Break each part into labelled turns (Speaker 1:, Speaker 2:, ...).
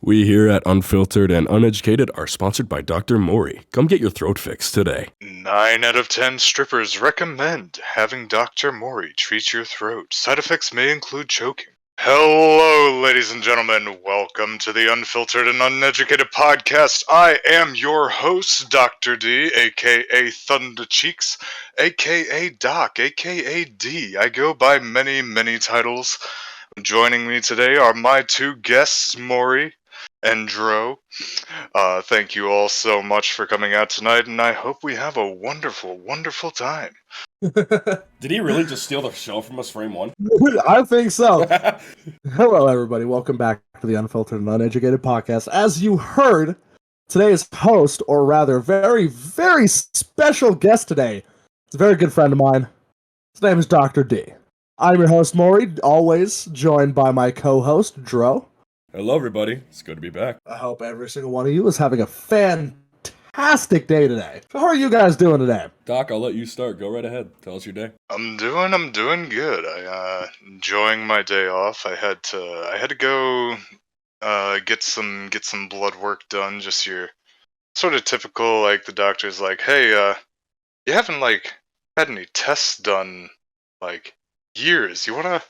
Speaker 1: We here at Unfiltered and Uneducated are sponsored by Dr. Mori. Come get your throat fixed today.
Speaker 2: 9 out of 10 strippers recommend having Dr. Mori treat your throat. Side effects may include choking. Hello, ladies and gentlemen. Welcome to the Unfiltered and Uneducated Podcast. I am your host, Dr. D, aka Thunder Cheeks, aka Doc, aka D. I go by many, many titles. Joining me today are my two guests, Mori and Dro. Thank you all so much for coming out tonight, and I hope we have a wonderful, wonderful time.
Speaker 1: Did he really just steal the show from us, frame one?
Speaker 3: I think so. Hello, everybody. Welcome back to the Unfiltered and Uneducated Podcast. As you heard, today's host, or rather, very, very special guest today, is a very good friend of mine. His name is Dr. D. I'm your host, Maury, always joined by my co-host, Dro.
Speaker 1: Hello, everybody. It's good to be back.
Speaker 3: I hope every single one of you is having a fantastic day today. So how are you guys doing today?
Speaker 1: Doc, I'll let you start. Go right ahead. Tell us your day.
Speaker 2: I'm doing good. Enjoying my day off. I had to go get some blood work done. Just your sort of typical, like the doctor's like, hey, you haven't had any tests done years. You wanna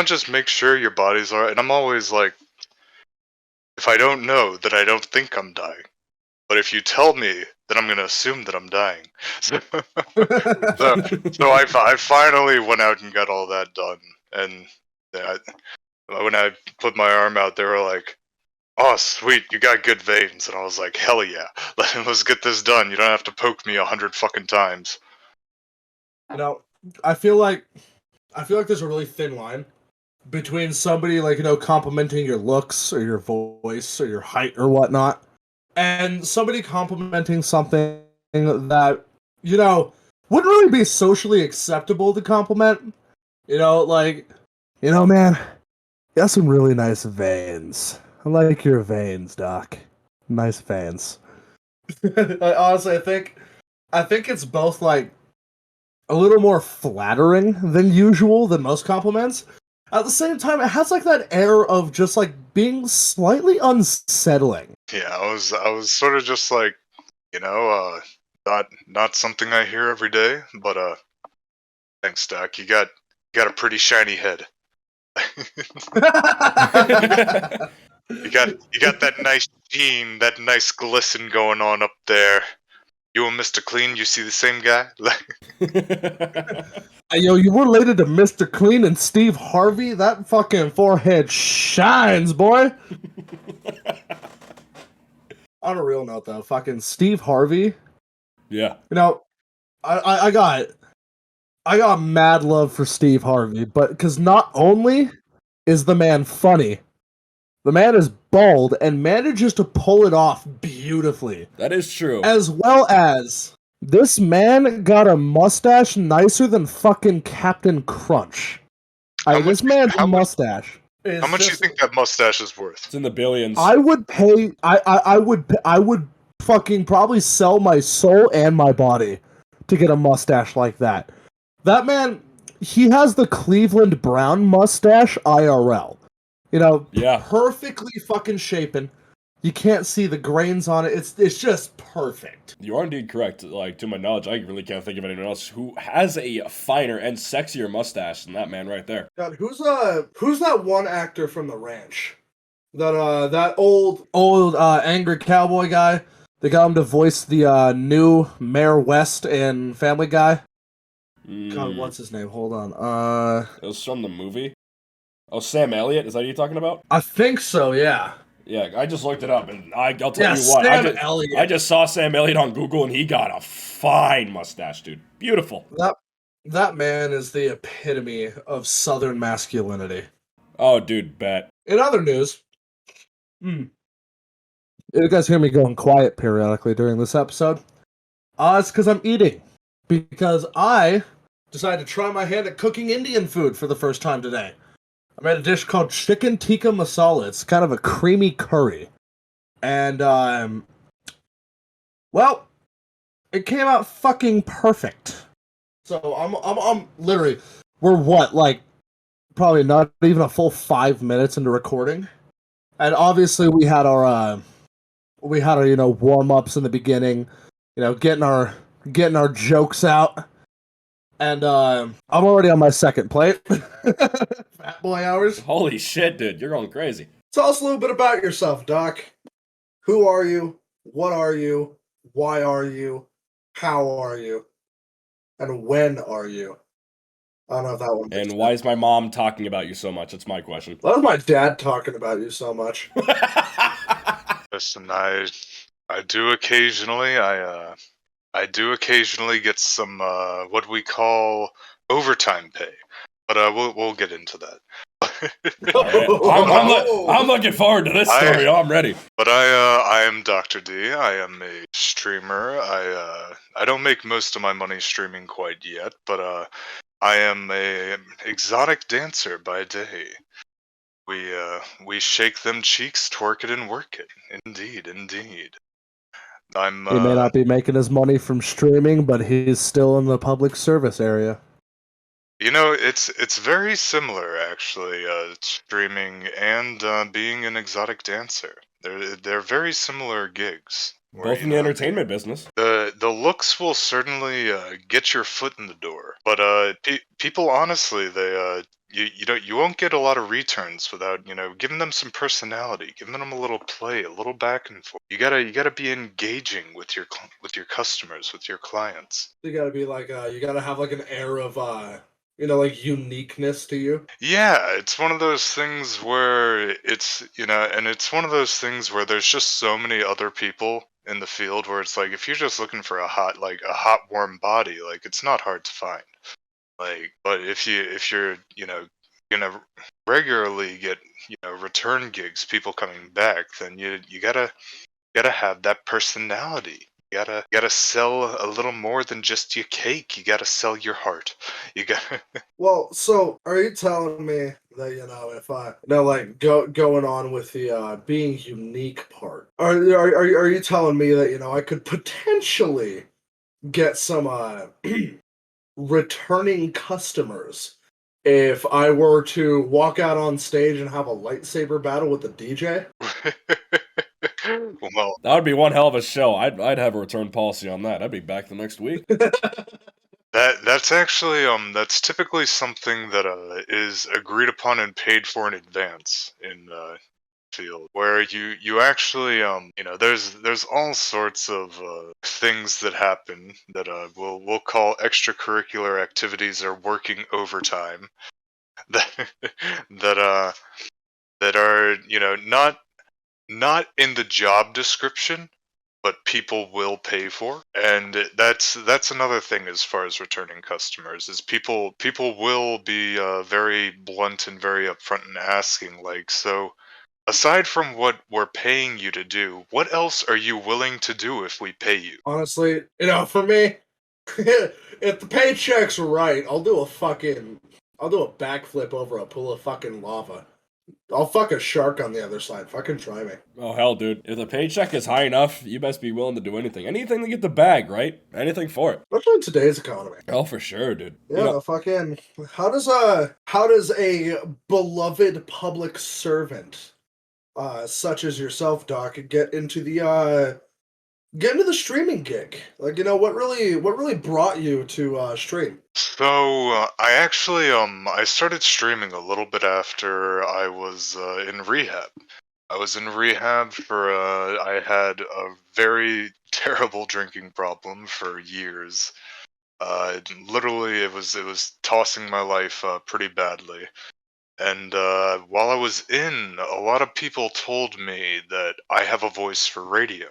Speaker 2: just make sure your body's alright? And I'm always like, if I don't know, then I don't think I'm dying. But if you tell me, then I'm gonna assume that I'm dying. So I finally went out and got all that done. And when I put my arm out, they were like, "Oh, sweet, you got good veins." And I was like, "Hell yeah, let's get this done. You don't have to poke me 100 fucking times."
Speaker 3: You know, I feel like there's a really thin line between somebody complimenting your looks or your voice or your height or whatnot, and somebody complimenting something that, wouldn't really be socially acceptable to compliment. Man, you got some really nice veins. I like your veins, Doc. Nice veins. Honestly, I think it's both a little more flattering than usual than most compliments. At the same time, it has that air of just being slightly unsettling.
Speaker 2: Yeah, I was sort of just not something I hear every day, but thanks, Doc. You got a pretty shiny head. You got that nice sheen, that nice glisten going on up there. You and Mr. Clean, you see the same guy?
Speaker 3: Yo, you related to Mr. Clean and Steve Harvey? That fucking forehead shines, boy! On a real note, though, fucking Steve Harvey.
Speaker 1: Yeah.
Speaker 3: I got mad love for Steve Harvey, but because not only is the man funny, the man is bald and manages to pull it off beautifully.
Speaker 1: That is true.
Speaker 3: As well as, this man got a mustache nicer than fucking Captain Crunch. This man's mustache.
Speaker 2: How much do you think that mustache is worth?
Speaker 1: It's in the billions.
Speaker 3: I would pay. I would fucking probably sell my soul and my body to get a mustache like that. That man, he has the Cleveland Brown mustache IRL.
Speaker 1: Yeah.
Speaker 3: Perfectly fucking shapen. You can't see the grains on it. It's just perfect.
Speaker 1: You are indeed correct. To my knowledge, I really can't think of anyone else who has a finer and sexier mustache than that man right there.
Speaker 3: God, who's that one actor from The Ranch? That old angry cowboy guy. They got him to voice the new Mayor West in Family Guy. God, what's his name? Hold on.
Speaker 1: It was from the movie. Oh, Sam Elliott? Is that what you're talking about?
Speaker 3: I think so, yeah.
Speaker 1: Yeah, I just looked it up, and I'll tell you what.
Speaker 3: Elliott.
Speaker 1: I just saw Sam Elliott on Google, and he got a fine mustache, dude. Beautiful.
Speaker 3: That man is the epitome of Southern masculinity.
Speaker 1: Oh, dude, bet.
Speaker 3: In other news, you guys hear me going quiet periodically during this episode? It's because I'm eating. Because I decided to try my hand at cooking Indian food for the first time today. I made a dish called chicken tikka masala. It's kind of a creamy curry. And, well, it came out fucking perfect. So I'm literally, we're probably not even a full 5 minutes into recording. And obviously we had our warm ups in the beginning, getting our jokes out. And I'm already on my second plate. Fat boy hours.
Speaker 1: Holy shit, dude, you're going crazy.
Speaker 3: Tell us a little bit about yourself, Doc. Who are you? What are you? Why are you? How are you? And when are you? I don't know if that one makes
Speaker 1: And
Speaker 3: sense.
Speaker 1: why is my mom talking about you so much? That's my question.
Speaker 3: Why is my dad talking about you so much?
Speaker 2: Listen, I do occasionally. I do occasionally get some what we call overtime pay, but we'll get into that.
Speaker 1: All right. I'm looking forward to this story. I'm ready.
Speaker 2: But I am Dr. D. I am a streamer. I don't make most of my money streaming quite yet, but I am a exotic dancer by day. We shake them cheeks, twerk it and work it. Indeed, indeed.
Speaker 3: He may not be making his money from streaming, but he's still in the public service area.
Speaker 2: You know, it's very similar actually, streaming and being an exotic dancer. They're very similar gigs.
Speaker 1: Both in the entertainment business.
Speaker 2: The looks will certainly get your foot in the door, but people honestly, you won't get a lot of returns without giving them some personality, giving them a little play, a little back and forth. You gotta be engaging with your customers, with your clients.
Speaker 3: You gotta be like you gotta have like an air of like uniqueness to you.
Speaker 2: Yeah, it's one of those things where it's one of those things where there's just so many other people in the field where it's like if you're just looking for a hot warm body, like it's not hard to find. Like, but if you're gonna regularly get return gigs, people coming back, then you gotta have that personality. You gotta sell a little more than just your cake. You gotta sell your heart. You got.
Speaker 3: Well, so are you telling me that if I going on with the being unique part? Are you telling me that I could potentially get some returning customers if I were to walk out on stage and have a lightsaber battle with the DJ?
Speaker 2: Well,
Speaker 1: that would be one hell of a show. I'd have a return policy on that. I'd be back the next week.
Speaker 2: That's actually that's typically something that is agreed upon and paid for in advance in field, where you actually there's all sorts of things that happen that we'll call extracurricular activities or working overtime that that are not in the job description, but people will pay for. And that's another thing as far as returning customers is people will be very blunt and very upfront in asking, like, so aside from what we're paying you to do, what else are you willing to do if we pay you?
Speaker 3: Honestly, for me, if the paycheck's right, I'll do a backflip over a pool of fucking lava. I'll fuck a shark on the other side. Fucking try me.
Speaker 1: Oh, hell, dude. If the paycheck is high enough, you best be willing to do anything. Anything to get the bag, right? Anything for it.
Speaker 3: Especially in today's economy.
Speaker 1: Oh, for sure, dude.
Speaker 3: Yeah, fucking. How does a beloved public servant, such as yourself, Doc, get into the streaming gig? Like, what really brought you to stream?
Speaker 2: So I actually I started streaming a little bit after I was in rehab. I was in rehab for I had a very terrible drinking problem for years. Literally, it was tossing my life pretty badly. And while I was in, a lot of people told me that I have a voice for radio.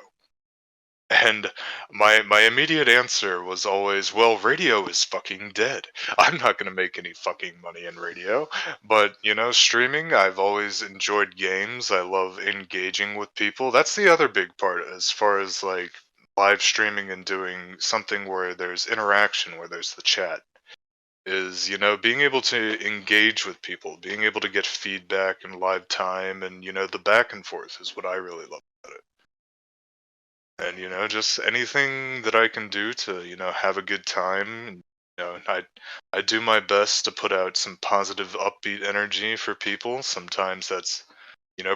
Speaker 2: And my immediate answer was always, well, radio is fucking dead. I'm not gonna make any fucking money in radio. But, streaming, I've always enjoyed games. I love engaging with people. That's the other big part as far as like live streaming and doing something where there's interaction, where there's the chat. Is, being able to engage with people, being able to get feedback in live time and, the back and forth is what I really love about it. And just anything that I can do to have a good time. And, I do my best to put out some positive upbeat energy for people. Sometimes that's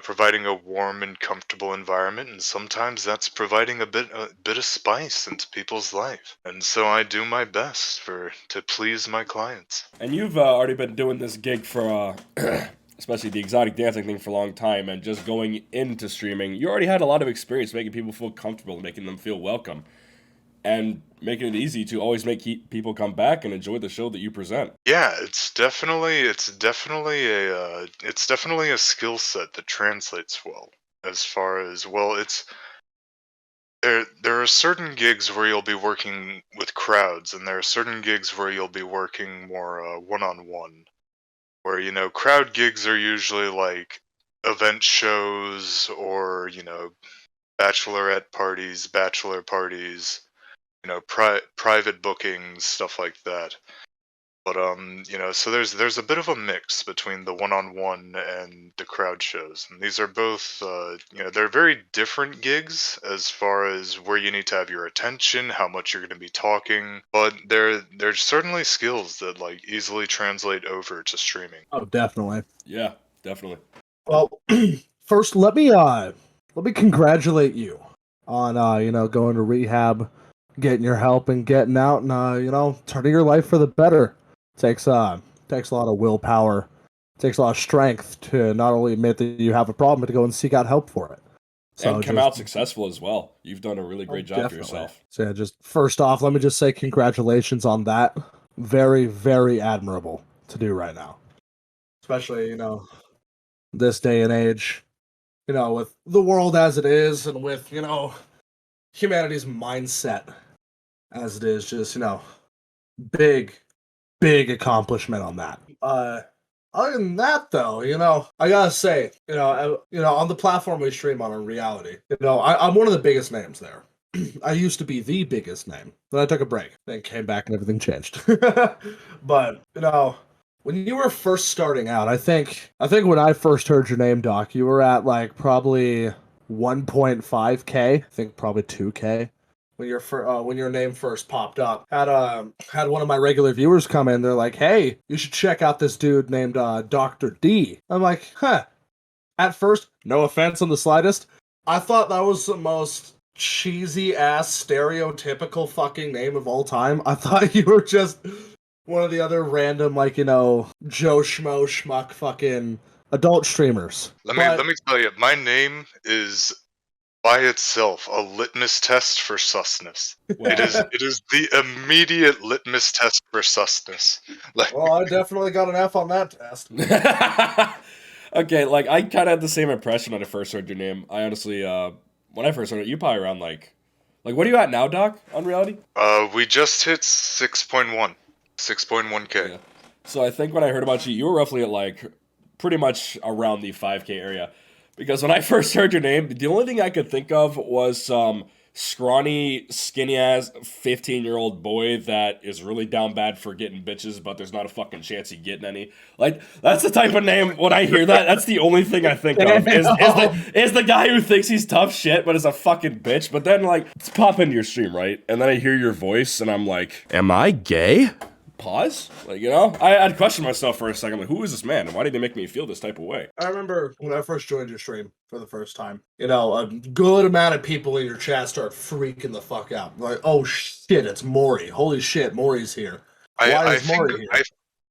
Speaker 2: providing a warm and comfortable environment, and sometimes that's providing a bit of spice into people's life. And so I do my best to please my clients.
Speaker 1: And you've already been doing this gig for, especially the exotic dancing thing, for a long time, and just going into streaming, you already had a lot of experience making people feel comfortable and making them feel welcome, and making it easy to always make people come back and enjoy the show that you present.
Speaker 2: Yeah, it's definitely a skill set that translates well. As far as, well, it's there are certain gigs where you'll be working with crowds, and there are certain gigs where you'll be working more one-on-one. Where, crowd gigs are usually like event shows, or, bachelorette parties, bachelor parties, private bookings, stuff like that. But so there's a bit of a mix between the one-on-one and the crowd shows, and these are both, they're very different gigs as far as where you need to have your attention, how much you're going to be talking, but there's certainly skills that like easily translate over to streaming.
Speaker 3: Oh, definitely.
Speaker 1: Yeah, definitely.
Speaker 3: Well, first, let me congratulate you on going to rehab, getting your help, and getting out, and turning your life for the better. Takes a lot of willpower. Takes a lot of strength to not only admit that you have a problem, but to go and seek out help for it.
Speaker 1: So and come out successful as well. You've done a really great job for yourself.
Speaker 3: So yeah, just first off, let me just say congratulations on that. Very, very admirable to do right now. Especially, this day and age, with the world as it is, and with, humanity's mindset as it is, just, big accomplishment on that. Other than that, though, I gotta say, on the platform we stream on Reality, I'm one of the biggest names there. I used to be the biggest name. Then I took a break, then came back and everything changed. But, when you were first starting out, I think when I first heard your name, Doc, you were at like probably 1.5K. I think probably 2K. When your name first popped up, had one of my regular viewers come in. They're like, "Hey, you should check out this dude named Dr. D." I'm like, "Huh." At first, no offense on the slightest, I thought that was the most cheesy ass stereotypical fucking name of all time. I thought you were just one of the other random Joe Schmo schmuck fucking adult streamers.
Speaker 2: Let me tell you, my name is by itself a litmus test for susness. Wow. It is the immediate litmus test for susness.
Speaker 3: Well, I definitely got an F on that test.
Speaker 1: Okay, I kind of had the same impression when I first heard your name. I honestly, when I first heard it, you probably around like what are you at now, Doc, on Reality?
Speaker 2: We just hit 6.1K.
Speaker 1: Yeah. So I think when I heard about you, you were roughly at pretty much around the 5K area. Because when I first heard your name, the only thing I could think of was some scrawny, skinny-ass 15-year-old boy that is really down bad for getting bitches, but there's not a fucking chance he's getting any. That's the type of name, when I hear that, that's the only thing I think of, is the guy who thinks he's tough shit, but is a fucking bitch. But then, it's pop into your stream, right? And then I hear your voice, and I'm like, am I gay? Pause. I'd question myself for a second. Who is this man? And why did he make me feel this type of way?
Speaker 3: I remember when I first joined your stream for the first time, a good amount of people in your chat start freaking the fuck out. Like, oh shit, it's Mori. Holy shit, Mori's here. Why is Mori here?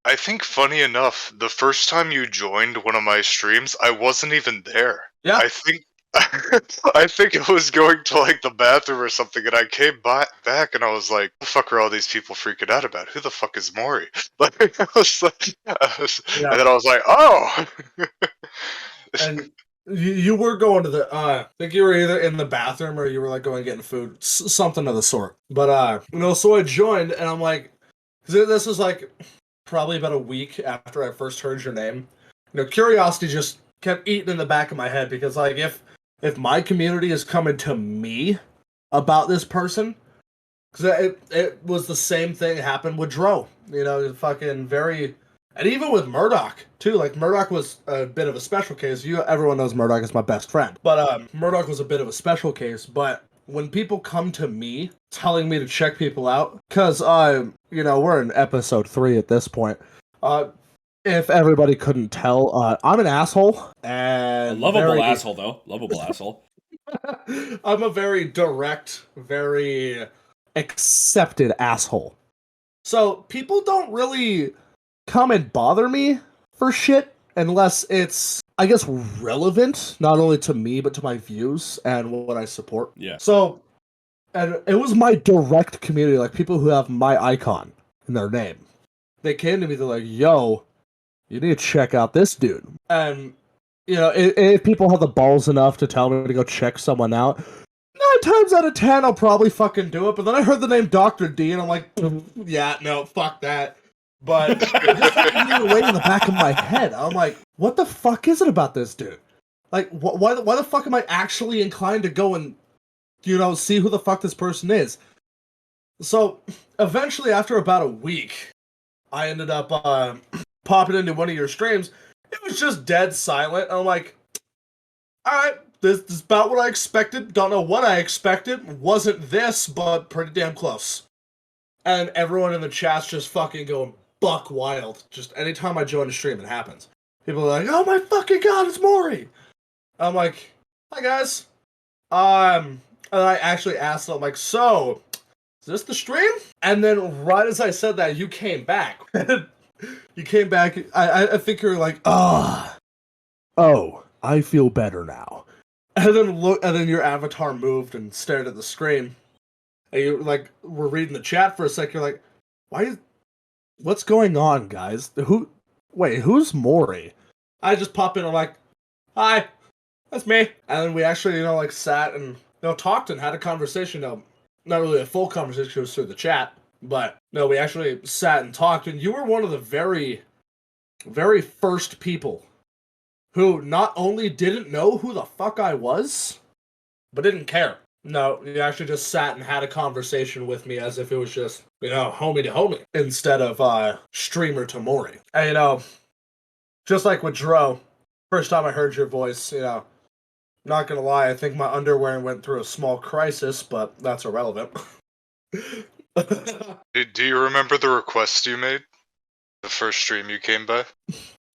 Speaker 2: I think, funny enough, the first time you joined one of my streams, I wasn't even there.
Speaker 3: Yeah.
Speaker 2: I think it was going to the bathroom or something, and I came back and I was like, "What the fuck are all these people freaking out about? Who the fuck is Mori?" And then I was like, "Oh."
Speaker 3: And you were going to the I think you were either in the bathroom or you were going getting food, something of the sort. But so I joined, and I'm like, this was probably about a week after I first heard your name. Curiosity just kept eating in the back of my head, because if my community is coming to me about this person, because it was the same thing happened with Dro, fucking very, and even with Murdoch too. Murdoch was a bit of a special case. Everyone knows Murdoch is my best friend, but Murdoch was a bit of a special case. But when people come to me telling me to check people out, because we're in episode 3 at this point, if everybody couldn't tell, I'm an asshole.
Speaker 1: A
Speaker 3: And
Speaker 1: lovable asshole, though. Lovable asshole.
Speaker 3: I'm a very direct, very accepted asshole. So people don't really come and bother me for shit unless it's, I guess, relevant, not only to me, but to my views and what I support.
Speaker 1: Yeah.
Speaker 3: So, and it was my direct community, like people who have my icon in their name. They came to me, they're like, yo, you need to check out this dude. And, you know, if people have the balls enough to tell me to go check someone out, 9 times out of 10, I'll probably fucking do it. But then I heard the name Dr. D, and I'm like, yeah, no, fuck that. But it just fucking away in the back of my head. I'm like, what the fuck is it about this dude? Like, why the fuck am I actually inclined to go and, you know, see who the fuck this person is? So, eventually, after about a week, I ended up popping into one of your streams. It was just dead silent. I'm like, alright, this is about what I expected. Don't know what I expected. Wasn't this, but pretty damn close. And everyone in the chat's just fucking going buck wild. Just anytime I join a stream, it happens. People are like, oh my fucking god, it's Mori! I'm like, hi guys. And I actually asked them, like, so, is this the stream? And then right as I said that, you came back. You came back, I think you're like, oh, I feel better now. And then your avatar moved and stared at the screen. And you like were reading the chat for a sec. You're like, what's going on, guys? Who's Mori? I just pop in. I'm like, hi, that's me. And then we actually, like sat and talked and had a conversation. No, not really a full conversation. It was through the chat, but no, we actually sat and talked. And you were one of the very, very first people who not only didn't know who the fuck I was, but didn't care. No, you actually just sat and had a conversation with me as if it was just, homie to homie, instead of streamer to Mori. And, just like with Dro, first time I heard your voice, not gonna lie, I think my underwear went through a small crisis, but that's irrelevant.
Speaker 2: Do you remember the request you made? The first stream you came by?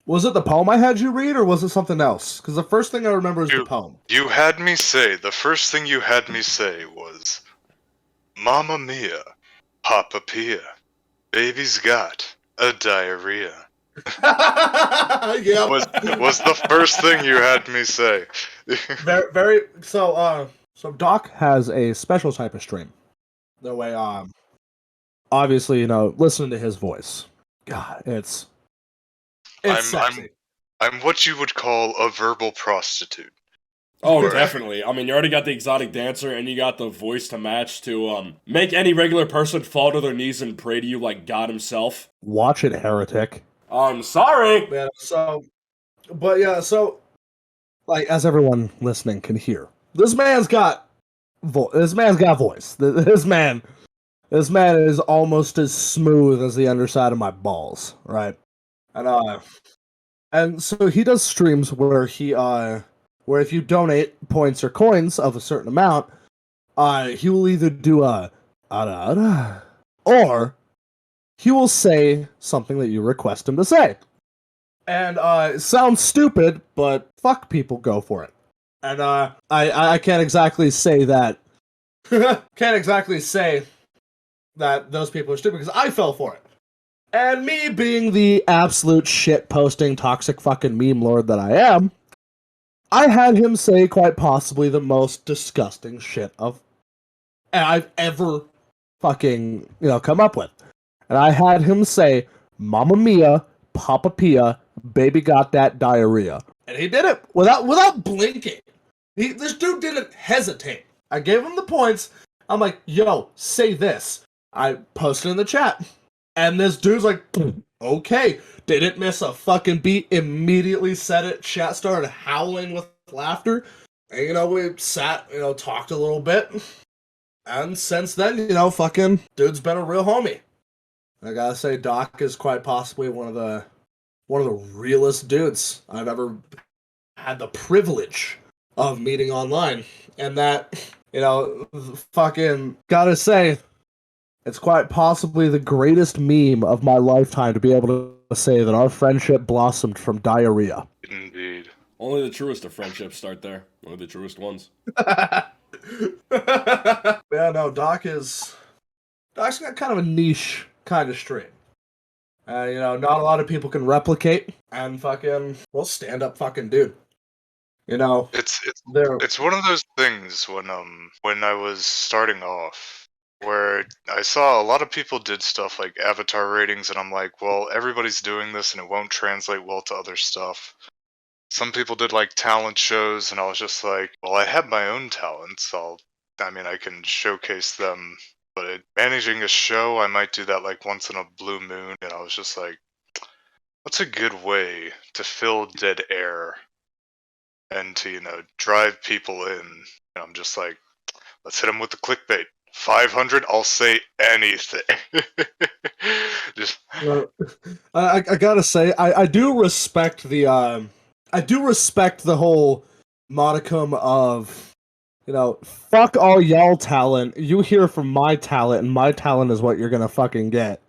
Speaker 3: Was it the poem I had you read, or was it something else? Because the first thing I remember is the poem.
Speaker 2: The first thing you had me say was, Mamma Mia, Papa Pia, baby's got a diarrhea.
Speaker 3: Yeah.
Speaker 2: was the first thing you had me say.
Speaker 3: So Doc has a special type of stream. The way, obviously, listening to his voice. God, it's sexy.
Speaker 2: I'm what you would call a verbal prostitute.
Speaker 1: Oh, definitely. I mean, you already got the exotic dancer, and you got the voice to match to make any regular person fall to their knees and pray to you like God himself.
Speaker 3: Watch it, heretic.
Speaker 1: I'm sorry.
Speaker 3: Yeah. So, like, as everyone listening can hear, this man's got voice. This man is almost as smooth as the underside of my balls, right? And so he does streams where where if you donate points or coins of a certain amount, he will either do or he will say something that you request him to say. And it sounds stupid, but fuck people, go for it. And I can't exactly say that. Can't exactly say that those people are stupid because I fell for it. And me being the absolute shit-posting, toxic fucking meme lord that I am, I had him say quite possibly the most disgusting shit I've ever fucking, come up with. And I had him say, Mamma Mia, Papa Pia, baby got that diarrhea. And he did it without blinking. This dude didn't hesitate. I gave him the points. I'm like, yo, say this. I posted in the chat. And this dude's like, okay, didn't miss a fucking beat, immediately said it, chat started howling with laughter, and we sat, talked a little bit, and since then, fucking dude's been a real homie. I gotta say, Doc is quite possibly one of the realest dudes I've ever had the privilege of meeting online, and that, fucking gotta say, It's quite possibly the greatest meme of my lifetime to be able to say that our friendship blossomed from diarrhea.
Speaker 2: Indeed.
Speaker 1: Only the truest of friendships start there. Only the truest ones.
Speaker 3: Yeah, no, Doc's got kind of a niche kind of stream. Not a lot of people can replicate, and stand up fucking dude.
Speaker 2: It's one of those things when I was starting off where I saw a lot of people did stuff like avatar ratings, and I'm like, well, everybody's doing this and it won't translate well to other stuff. Some people did like talent shows, and I was just like, well, I have my own talents. I can showcase them, but managing a show, I might do that like once in a blue moon, and I was just like, what's a good way to fill dead air and to, drive people in? And I'm just like, let's hit them with the clickbait. 500, I'll say anything. Just
Speaker 3: I gotta say, I do respect the whole modicum of, fuck all y'all talent. You hear from my talent, and my talent is what you're gonna fucking get.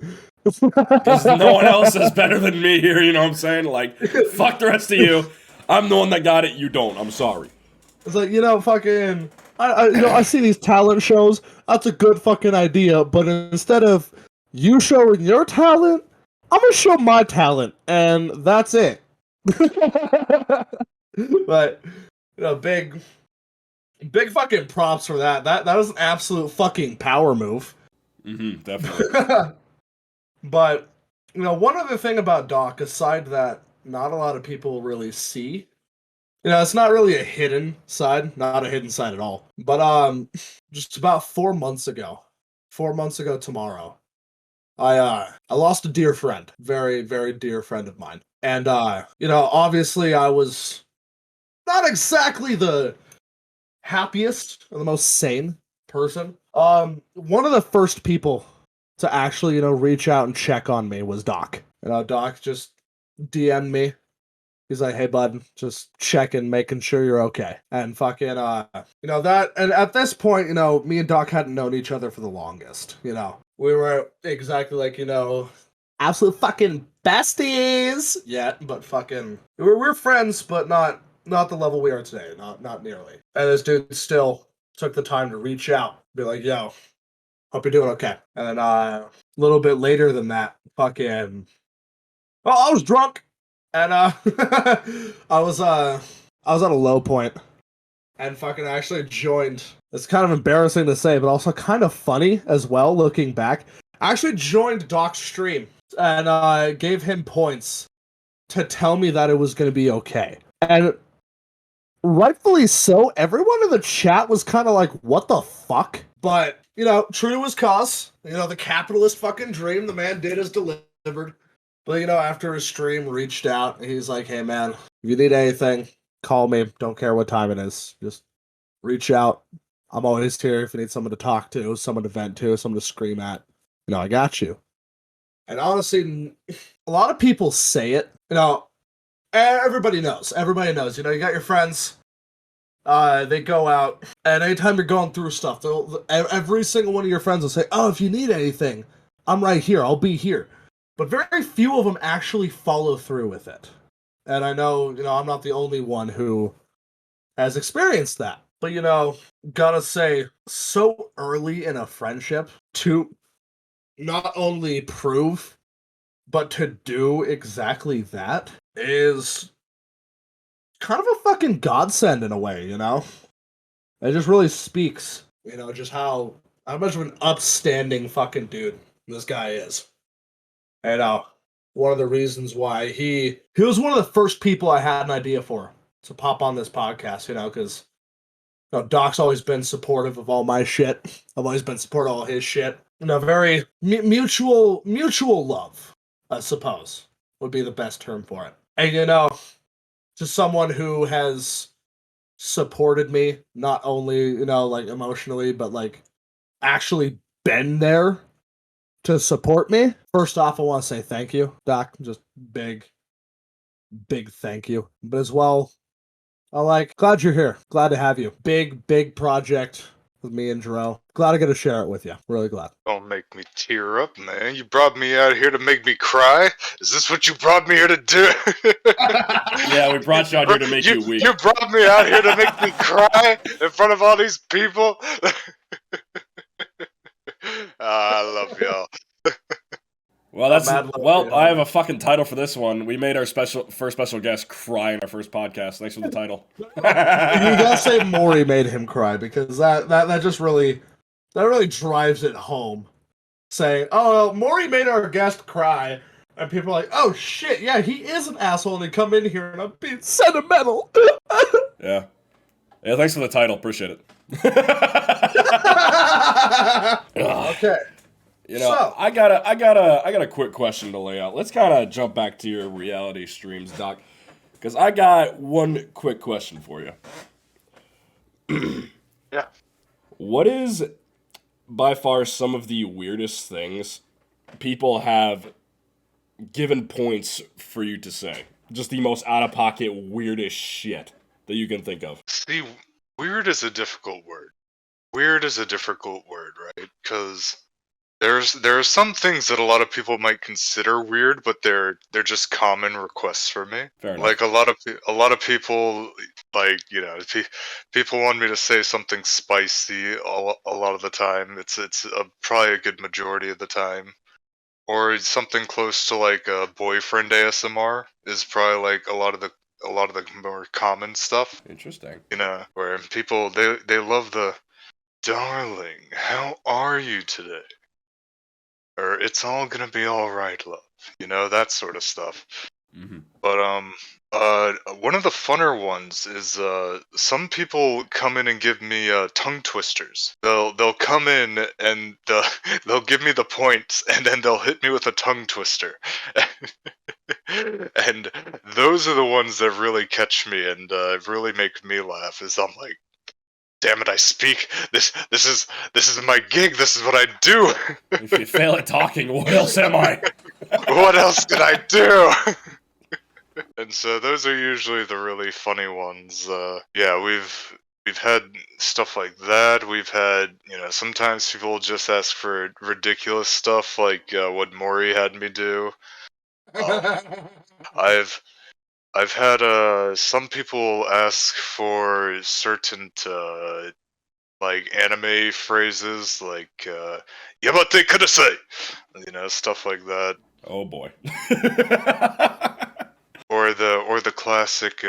Speaker 1: Because no one else is better than me here, you know what I'm saying? Like, fuck the rest of you. I'm the one that got it, you don't. I'm sorry.
Speaker 3: It's like, fucking... I see these talent shows. That's a good fucking idea, but instead of you showing your talent, I'm gonna show my talent, and that's it. But, big fucking props for that. That was an absolute fucking power move.
Speaker 1: Mm-hmm, definitely.
Speaker 3: But, one other thing about Doc, aside that not a lot of people really see, it's not really a hidden side, not a hidden side at all. But, just about 4 months ago tomorrow, I lost a dear friend, very, very dear friend of mine. And, obviously I was not exactly the happiest or the most sane person. One of the first people to actually, reach out and check on me was Doc. Doc just DM'd me. He's like, hey, bud, just checking, making sure you're okay. And fucking, that, and at this point, me and Doc hadn't known each other for the longest, We were exactly like, absolute fucking besties yet, but fucking, we're friends, but not the level we are today, not nearly. And this dude still took the time to reach out, be like, yo, hope you're doing okay. And then, a little bit later than that, fucking, well, I was drunk. And I was at a low point, and fucking actually joined. It's kind of embarrassing to say, but also kind of funny as well. Looking back, I actually joined Doc's stream and gave him points to tell me that it was going to be okay, and rightfully so. Everyone in the chat was kind of like, "What the fuck?" But true to his cause, the capitalist fucking dream. The man did as delivered. But, after his stream, reached out, he's like, hey, man, if you need anything, call me. Don't care what time it is. Just reach out. I'm always here if you need someone to talk to, someone to vent to, someone to scream at. I got you. And honestly, a lot of people say it. Everybody knows. Everybody knows. You got your friends. They go out, and anytime you're going through stuff, every single one of your friends will say, oh, if you need anything, I'm right here. I'll be here. But very few of them actually follow through with it. And I know, I'm not the only one who has experienced that. But, gotta say, so early in a friendship to not only prove, but to do exactly that is kind of a fucking godsend in a way, It just really speaks, just how much of an upstanding fucking dude this guy is. And one of the reasons why he was one of the first people I had an idea for to pop on this podcast, because Doc's always been supportive of all my shit. I've always been supportive of all his shit. Very mutual love, I suppose, would be the best term for it. And just someone who has supported me, not only, like emotionally, but like actually been there to support me. First off, I want to say thank you, Doc. Just big thank you. But as well, glad you're here. Glad to have you. Big project. with me and Dro. Glad I get to share it with you. Really glad.
Speaker 2: Don't make me tear up, man. You brought me out here to make me cry? Is this what you brought me here to do?
Speaker 1: Yeah, we brought you out here to make you weak.
Speaker 2: You brought me out here to make me cry in front of all these people? I love y'all.
Speaker 1: Well, I have a fucking title for this one. We made our first special guest cry in our first podcast. Thanks for the title.
Speaker 3: You gotta say Mori made him cry, because that just really drives it home. Saying, oh, well, Mori made our guest cry, and people are like, oh shit, yeah, he is an asshole, and he come in here and I'm being sentimental.
Speaker 1: Yeah, thanks for the title. Appreciate it.
Speaker 3: Okay.
Speaker 1: You know, so, I got a quick question to lay out. Let's kind of jump back to your reality streams, Doc, because I got one quick question for you.
Speaker 2: Yeah.
Speaker 1: What is by far some of the weirdest things people have given points for you to say? Just the most out-of-pocket, weirdest shit that you can think of.
Speaker 2: See, weird is a difficult word. Weird is a difficult word, right? Because there are some things that a lot of people might consider weird, but they're just common requests for me.
Speaker 1: Fair enough.
Speaker 2: Like a lot of people, like, you know, people want me to say something spicy a lot of the time. It's probably a good majority of the time, or something close to like a boyfriend ASMR is probably like a lot of the more common stuff.
Speaker 1: Interesting.
Speaker 2: You know, where people they love the darling, how are you today? Or it's all gonna be all right, love. You know, that sort of stuff.
Speaker 1: Mm-hmm.
Speaker 2: But one of the funner ones is some people come in and give me tongue twisters. They'll come in and they'll give me the points, and then they'll hit me with a tongue twister. And those are the ones that really catch me and really make me laugh. Is I'm like, damn it, I speak. This is my gig. This is what I do.
Speaker 1: If you fail at talking, what else am I?
Speaker 2: What else did I do? And so those are usually the really funny ones. Yeah, we've had stuff like that. We've had, you know, sometimes people just ask for ridiculous stuff like what Mori had me do. I've had some people ask for certain like anime phrases like Yamate Kudasai, you know, stuff like that.
Speaker 1: Oh boy.
Speaker 2: or the classic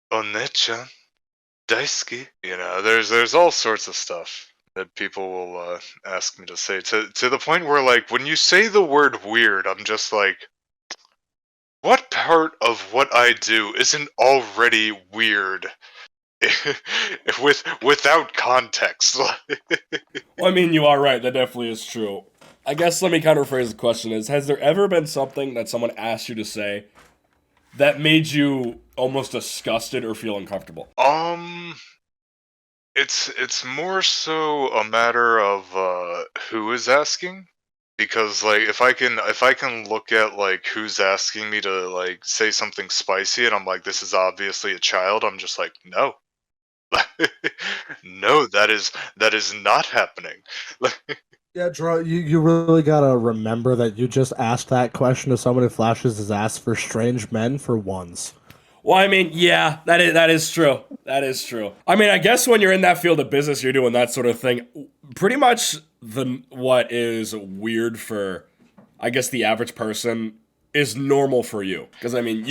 Speaker 2: One-chan Daisuki. You know, there's all sorts of stuff that people will ask me to say to the point where, like, when you say the word weird, I'm just like, what part of what I do isn't already weird without context?
Speaker 1: Well, I mean, you are right. That definitely is true. I guess let me kind of rephrase the question is, has there ever been something that someone asked you to say that made you almost disgusted or feel uncomfortable?
Speaker 2: It's more so a matter of who is asking. Because, like, if I can look at, like, who's asking me to, like, say something spicy, and I'm like, this is obviously a child, I'm just like, no. No, that is not happening.
Speaker 3: Yeah, Dro, you really gotta remember that you just asked that question to someone who flashes his ass for strange men for once.
Speaker 1: Well, I mean, yeah, that is true. That is true. I mean, I guess when you're in that field of business, you're doing that sort of thing. Pretty much what is weird for, I guess, the average person is normal for you. Because, I mean,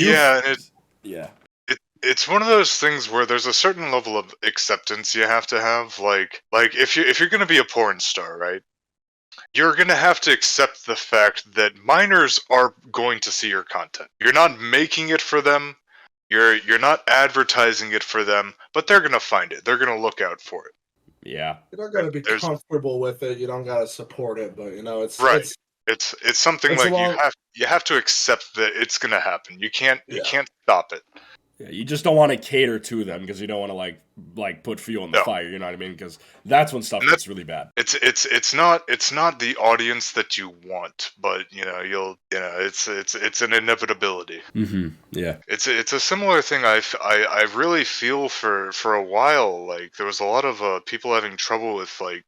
Speaker 2: it's one of those things where there's a certain level of acceptance you have to have. Like if you're gonna be a porn star, right? You're gonna have to accept the fact that minors are going to see your content. You're not making it for them. You're not advertising it for them, but they're gonna find it. They're gonna look out for it.
Speaker 1: Yeah.
Speaker 3: You don't gotta be comfortable with it. You don't gotta support it, but you know it's
Speaker 2: right. It's something like you have to accept that it's gonna happen. You can't stop it.
Speaker 1: Yeah, you just don't want to cater to them because you don't want to like put fuel in the fire. You know what I mean? Because that's when stuff gets really bad.
Speaker 2: It's not the audience that you want, but it's an inevitability.
Speaker 1: Mm-hmm. Yeah,
Speaker 2: it's a similar thing. I really feel for a while. Like there was a lot of people having trouble with like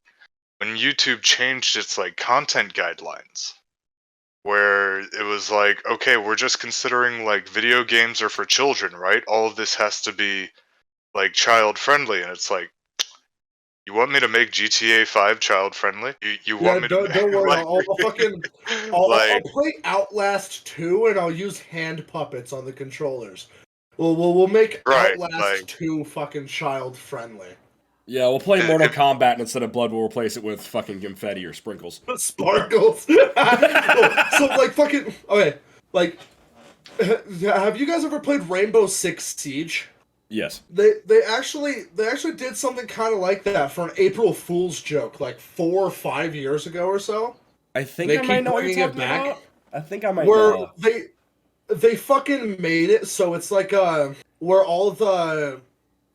Speaker 2: when YouTube changed its like content guidelines, where it was like, okay, we're just considering like video games are for children, right? All of this has to be like child friendly, and it's like, you want me to make GTA 5 child friendly? You want me to?
Speaker 3: Don't worry,
Speaker 2: like,
Speaker 3: I'll play Outlast 2 and I'll use hand puppets on the controllers. We'll make Outlast 2 fucking child friendly.
Speaker 1: Yeah, we'll play Mortal Kombat, and instead of blood, we'll replace it with fucking confetti or sprinkles.
Speaker 3: Sparkles. So, like, fucking... Okay, like... Have you guys ever played Rainbow Six Siege?
Speaker 1: Yes.
Speaker 3: They actually did something kind of like that for an April Fool's joke, like 4 or 5 years ago or so.
Speaker 1: I think I might know what you're talking about. I think I might
Speaker 3: know. Where they fucking made it so it's like, where all the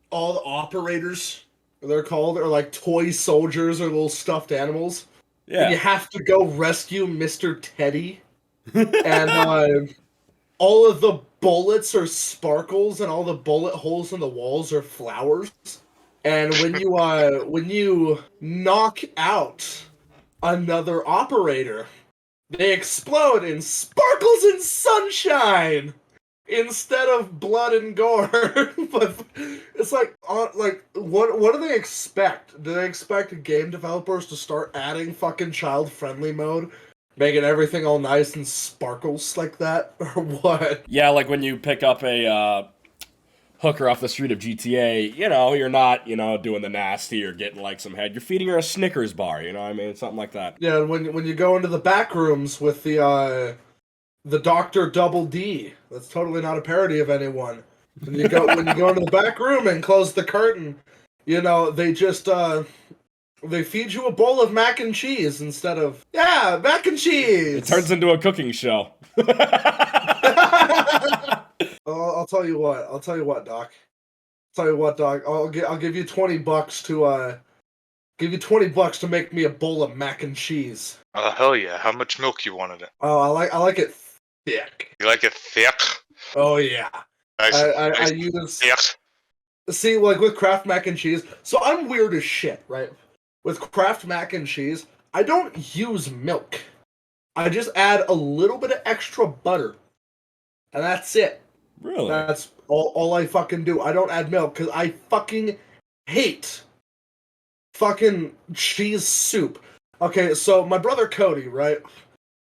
Speaker 3: operators... they're called, or like toy soldiers or little stuffed animals. Yeah. And you have to go rescue Mr. Teddy. And all of the bullets are sparkles and all the bullet holes in the walls are flowers. And when you knock out another operator, they explode in sparkles and sunshine instead of blood and gore. But it's like, what do they expect? Do they expect game developers to start adding fucking child-friendly mode, making everything all nice and sparkles like that, or what?
Speaker 1: Yeah, like when you pick up a hooker off the street of GTA, you're not, doing the nasty or getting like some head. You're feeding her a Snickers bar, you know what I mean? Something like that.
Speaker 3: Yeah, when you go into the back rooms with the Dr. Double D. That's totally not a parody of anyone. When you go into the back room and close the curtain, they just they feed you a bowl of mac and cheese instead of mac and cheese.
Speaker 1: It turns into a cooking show.
Speaker 3: I'll tell you what, Doc. I'll give you $20 to make me a bowl of mac and cheese.
Speaker 2: Oh hell yeah! How much milk you wanted it?
Speaker 3: Oh, I like it thick.
Speaker 2: You like it thick?
Speaker 3: Oh yeah. I use thick. See, like with Kraft mac and cheese. So I'm weird as shit, right? With Kraft mac and cheese, I don't use milk. I just add a little bit of extra butter, and that's it.
Speaker 1: Really?
Speaker 3: That's all I fucking do. I don't add milk because I fucking hate fucking cheese soup. Okay, so my brother Cody, right?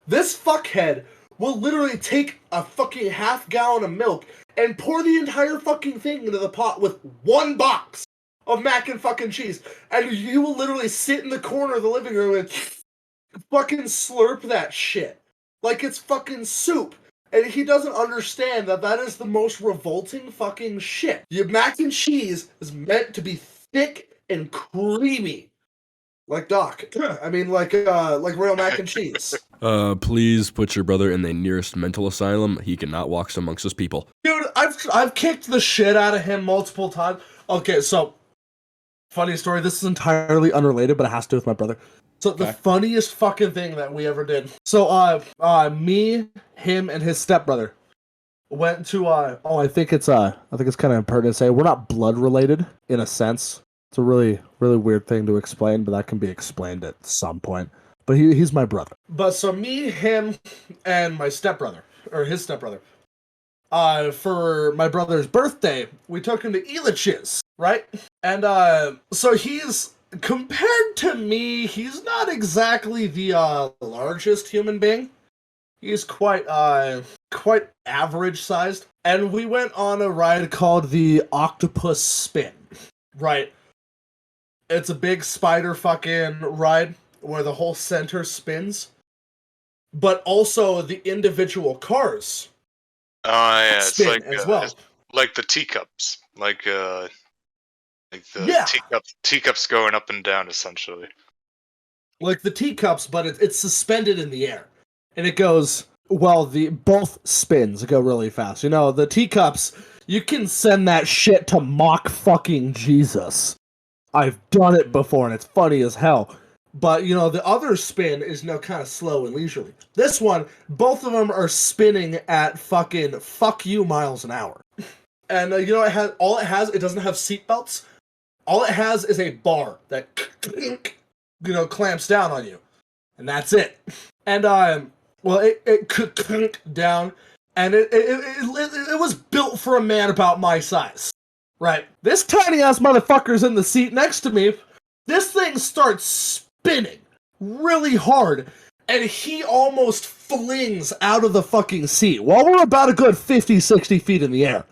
Speaker 3: This fuckhead will literally take a fucking half gallon of milk and pour the entire fucking thing into the pot with one box of mac and fucking cheese. And you will literally sit in the corner of the living room and fucking slurp that shit. Like it's fucking soup. And he doesn't understand that is the most revolting fucking shit. Your mac and cheese is meant to be thick and creamy. Like Doc. I mean, like real mac and cheese.
Speaker 1: Please put your brother in the nearest mental asylum. He cannot walk amongst his people.
Speaker 3: Dude, I've kicked the shit out of him multiple times. Okay, so funny story. This is entirely unrelated, but it has to do with my brother. So the funniest fucking thing that we ever did. So me, him, and his stepbrother went to I think it's kind of impertinent to say we're not blood related in a sense. It's a really, really weird thing to explain, but that can be explained at some point. But he's my brother. But so me, him, and my stepbrother, or his stepbrother, for my brother's birthday, we took him to Elitch's, right? And so he's, compared to me, he's not exactly the largest human being. He's quite average sized. And we went on a ride called the Octopus Spin, right? It's a big spider fucking ride where the whole center spins, but also the individual cars.
Speaker 2: It's like
Speaker 3: as well.
Speaker 2: It's like the teacups, like the teacups going up and down essentially.
Speaker 3: Like the teacups, but it's suspended in the air, and it goes. Well, both spins go really fast. The teacups, you can send that shit to mock fucking Jesus. I've done it before, and it's funny as hell. But, the other spin is, kind of slow and leisurely. This one, both of them are spinning at fucking fuck you miles an hour. And, it doesn't have seatbelts. All it has is a bar that, clamps down on you. And that's it. And, it clamped down, and it was built for a man about my size. Right. This tiny-ass motherfucker's in the seat next to me. This thing starts spinning really hard, and he almost flings out of the fucking seat while we're about a good 50, 60 feet in the air.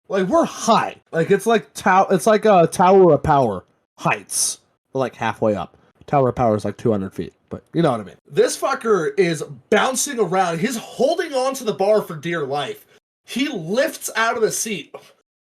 Speaker 3: Like, we're high. Like, it's like a Tower of Power heights. We're like halfway up. Tower of Power is like 200 feet, but you know what I mean. This fucker is bouncing around. He's holding onto the bar for dear life. He lifts out of the seat.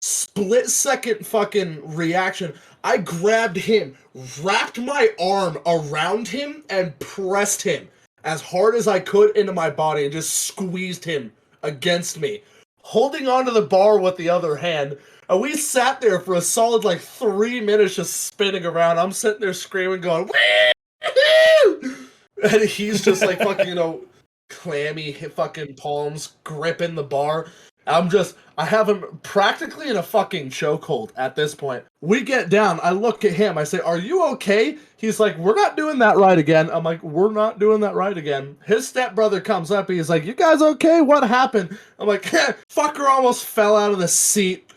Speaker 3: Split-second fucking reaction. I grabbed him, wrapped my arm around him, and pressed him as hard as I could into my body and just squeezed him against me, holding onto the bar with the other hand. And we sat there for a solid 3 minutes just spinning around. I'm sitting there screaming, going, woo! And he's just fucking, clammy fucking palms gripping the bar. I have him practically in a fucking chokehold at this point. We get down, I look at him, I say, are you okay? He's like, we're not doing that right again. I'm like, we're not doing that right again. His stepbrother comes up, he's like, you guys okay? What happened? I'm like, fucker almost fell out of the seat.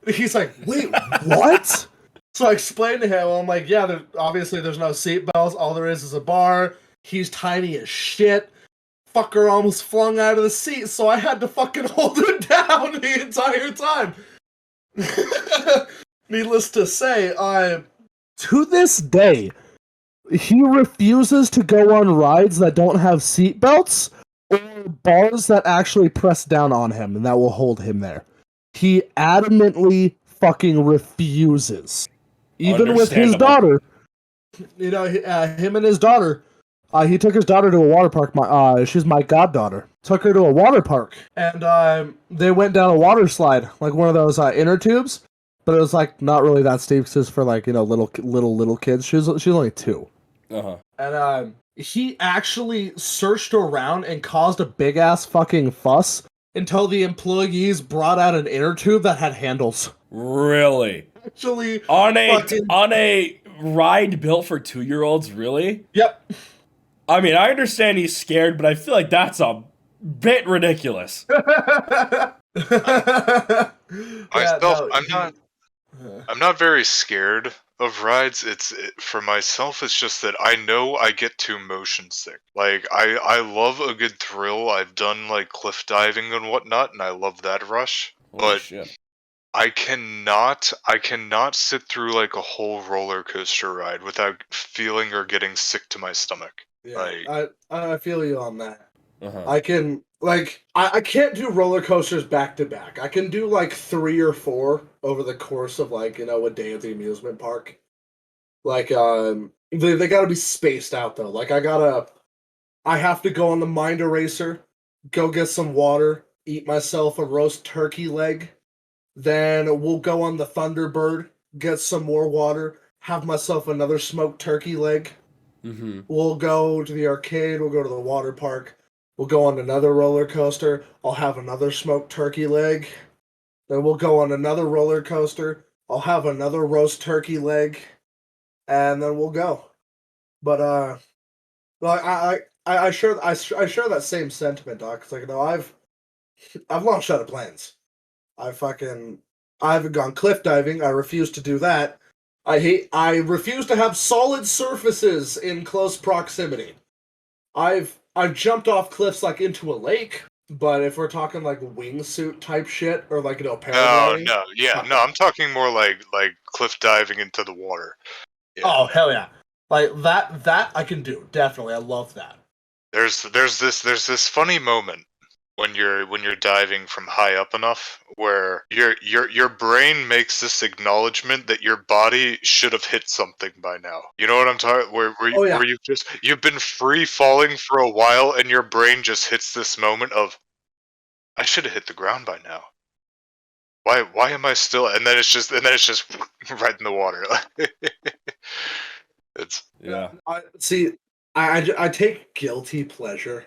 Speaker 3: He's like, wait, what? So I explained to him, I'm like, yeah, obviously there's no seat belts, all there is a bar. He's tiny as shit. Fucker almost flung out of the seat, so I had to fucking hold him down the entire time. Needless to say, to this day, he refuses to go on rides that don't have seatbelts or bars that actually press down on him and that will hold him there. He adamantly fucking refuses. Even with his daughter. Him and his daughter. He took his daughter to a water park. She's my goddaughter. Took her to a water park. And they went down a water slide. Like one of those inner tubes. But it was not really that steep. Because it's for little kids. She's only 2.
Speaker 1: Uh-huh.
Speaker 3: And he actually searched around and caused a big ass fucking fuss. Until the employees brought out an inner tube that had handles.
Speaker 1: Really?
Speaker 3: Actually.
Speaker 1: On a ride built for 2-year-olds, really?
Speaker 3: Yep.
Speaker 1: I mean, I understand he's scared, but I feel like that's a bit ridiculous.
Speaker 2: I'm not very scared of rides. For myself, it's just that I know I get too motion sick. I love a good thrill. I've done cliff diving and whatnot, and I love that rush.
Speaker 1: Holy shit.
Speaker 2: I cannot sit through a whole roller coaster ride without feeling or getting sick to my stomach.
Speaker 3: Yeah, I feel you on that.
Speaker 1: Uh-huh.
Speaker 3: I can I can't do roller coasters back to back. I can do 3 or 4 over the course of a day at the amusement park. They gotta be spaced out though. I have to go on the Mind Eraser, go get some water, eat myself a roast turkey leg. Then we'll go on the Thunderbird, get some more water, have myself another smoked turkey leg.
Speaker 1: Mm-hmm.
Speaker 3: We'll go to the arcade, we'll go to the water park, we'll go on another roller coaster, I'll have another smoked turkey leg. Then we'll go on another roller coaster, I'll have another roast turkey leg, and then we'll go. But I share that same sentiment, Doc. It's I've launched out of planes. I haven't gone cliff diving. I refuse to do that. I refuse to have solid surfaces in close proximity. I've jumped off cliffs into a lake, but if we're talking wingsuit type shit or paragliding.
Speaker 2: No, I'm talking more like cliff diving into the water.
Speaker 3: Yeah. Oh hell yeah! That I can do, definitely. I love that.
Speaker 2: There's this funny moment when you're diving from high up enough where your brain makes this acknowledgement that your body should have hit something by now. You know what I'm talking? Where you've been free falling for a while and your brain just hits this moment of, I should have hit the ground by now. Why am I still? And then it's just right in the water. It's
Speaker 3: I see. I take guilty pleasure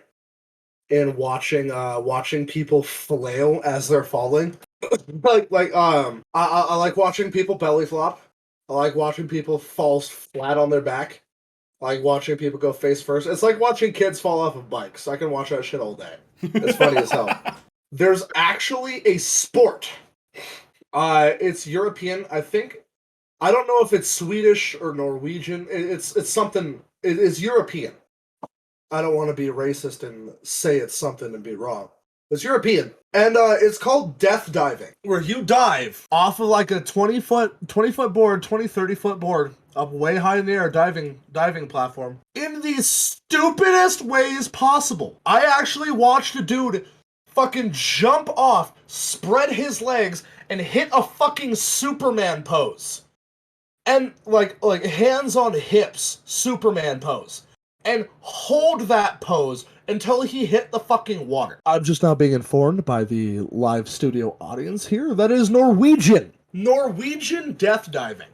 Speaker 3: in watching people flail as they're falling. I like watching people belly flop. I like watching people fall flat on their back. I like watching people go face first. It's like watching kids fall off of bikes. I can watch that shit all day. It's funny as hell. There's actually a sport. It's European, I think. I don't know if it's Swedish or Norwegian. It's something. It's European. I don't want to be racist and say it's something and be wrong. It's European. And it's called death diving, where you dive off of like a 20-foot board, 30-foot board, up way high in the air, diving platform, in the stupidest ways possible. I actually watched a dude fucking jump off, spread his legs, and hit a fucking Superman pose. And like hands on hips, Superman pose. And hold that pose until he hit the fucking water. I'm just now being informed by the live studio audience here that is Norwegian. Norwegian death diving.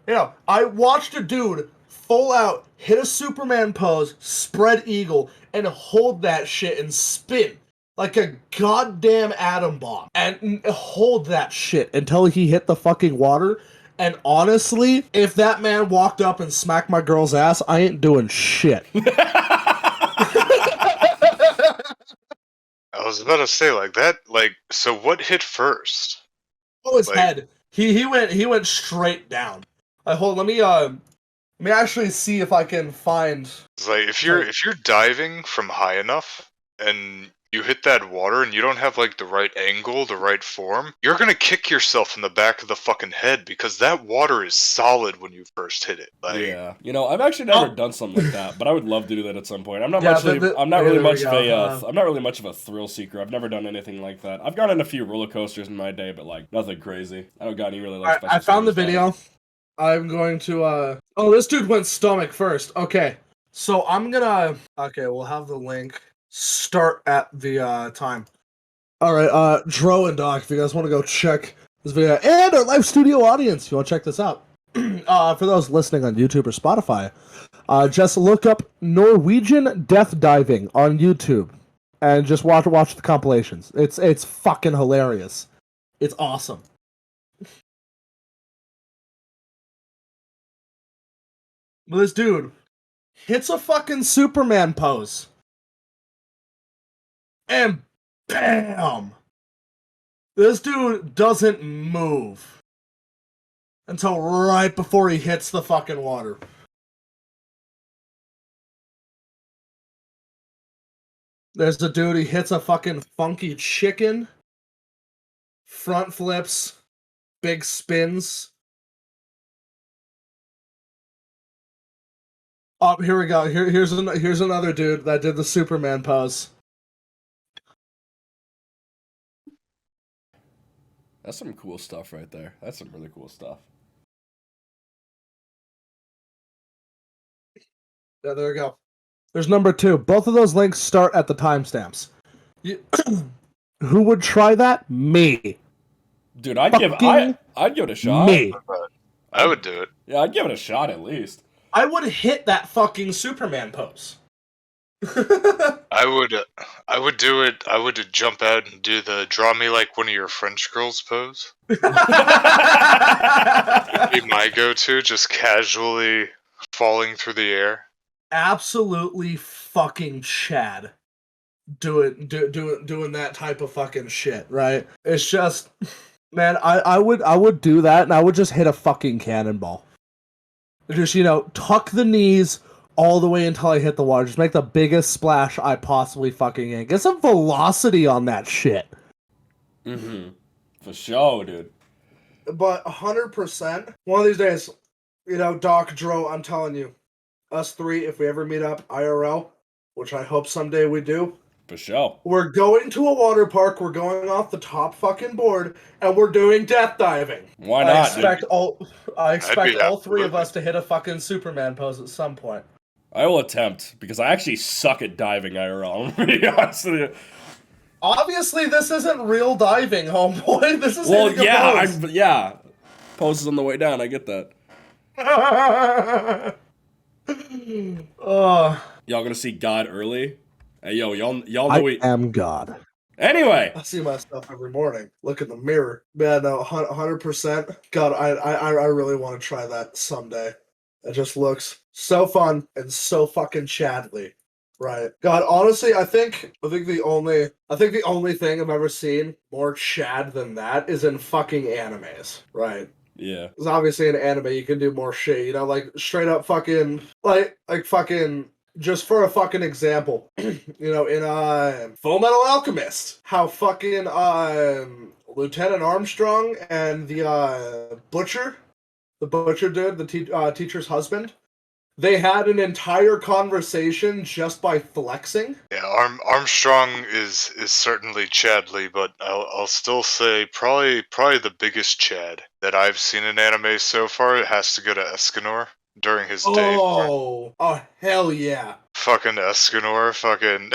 Speaker 3: You know, I watched a dude full out hit a Superman pose, spread eagle, and hold that shit and spin like a goddamn atom bomb. And hold that shit until he hit the fucking water. And honestly, if that man walked up and smacked my girl's ass, I ain't doing shit.
Speaker 2: I was about to say so what hit first?
Speaker 3: Oh, his head. He went straight down. Let me actually see if I can find.
Speaker 2: It's like if you're diving from high enough and you hit that water and you don't have like the right angle, the right form, you're gonna kick yourself in the back of the fucking head because that water is solid when you first hit it.
Speaker 1: Yeah, I've actually never done something like that, but I would love to do that at some point. I'm not really much of a thrill seeker. I've never done anything like that. I've gone on a few roller coasters in my day, but like nothing crazy. I don't got any really like.
Speaker 3: I found the video. I'm going to Oh, this dude went stomach first. Okay, so I'm gonna. Okay, we'll have the link. Start at the time. Alright, Dro and Doc, if you guys want to go check this video, and our live studio audience, if you want to check this out. For those listening on YouTube or Spotify, just look up Norwegian Death Diving on YouTube, and just watch the compilations. It's fucking hilarious. It's awesome. This dude hits a fucking Superman pose. And bam! This dude doesn't move until right before he hits the fucking water. There's the dude, he hits a fucking funky chicken, front flips, big spins. Oh, here we go. Here's another dude that did the Superman pose.
Speaker 1: That's some cool stuff right there. That's some really cool stuff.
Speaker 3: Yeah, there we go. There's number 2. Both of those links start at the timestamps. Who would try that? Me.
Speaker 1: Dude, I'd give it a shot.
Speaker 3: Me.
Speaker 2: I would do it.
Speaker 1: Yeah, I'd give it a shot at least.
Speaker 3: I would hit that fucking Superman pose.
Speaker 2: I would do it. I would jump out and do the draw me like one of your French girls pose. Be my go-to, just casually falling through the air.
Speaker 3: Absolutely fucking Chad. Doing that type of fucking shit, right? It's just, man, I would do that, and I would just hit a fucking cannonball. Just, tuck the knees all the way until I hit the water. Just make the biggest splash I possibly fucking can. Get some velocity on that shit.
Speaker 1: Mm-hmm. For sure, dude.
Speaker 3: But 100%, one of these days, Doc, Dro, I'm telling you, us three, if we ever meet up IRL, which I hope someday we do.
Speaker 1: For sure.
Speaker 3: We're going to a water park, we're going off the top fucking board, and we're doing death diving.
Speaker 1: Why not,
Speaker 3: I expect all three of us to hit a fucking Superman pose at some point.
Speaker 1: I will attempt, because I actually suck at diving IRL, I'm going to be honest with you.
Speaker 3: Obviously, this isn't real diving, homeboy. This is
Speaker 1: Well,
Speaker 3: hitting a
Speaker 1: yeah,
Speaker 3: pose.
Speaker 1: yeah. Pose is on the way down. I get that. Y'all gonna see God early? Hey, yo, y'all know
Speaker 3: I am God.
Speaker 1: Anyway,
Speaker 3: I see myself every morning. Look in the mirror. Man, no, 100%. God, I really want to try that someday. It just looks so fun and so fucking chadly. Right. God, honestly, I think the only thing I've ever seen more Chad than that is in fucking animes. Right.
Speaker 1: yeah.
Speaker 3: Because obviously in anime you can do more shit, you know, like straight up fucking like fucking just for a fucking example, you know, in Full Metal Alchemist, how fucking Lieutenant Armstrong and the butcher dude, the teacher's husband, they had an entire conversation just by flexing.
Speaker 2: Yeah, Armstrong is certainly Chadley, but I'll still say probably the biggest Chad that I've seen in anime so far. It has to go to Escanor during his day.
Speaker 3: Oh, hell yeah.
Speaker 2: Fucking Escanor, fucking.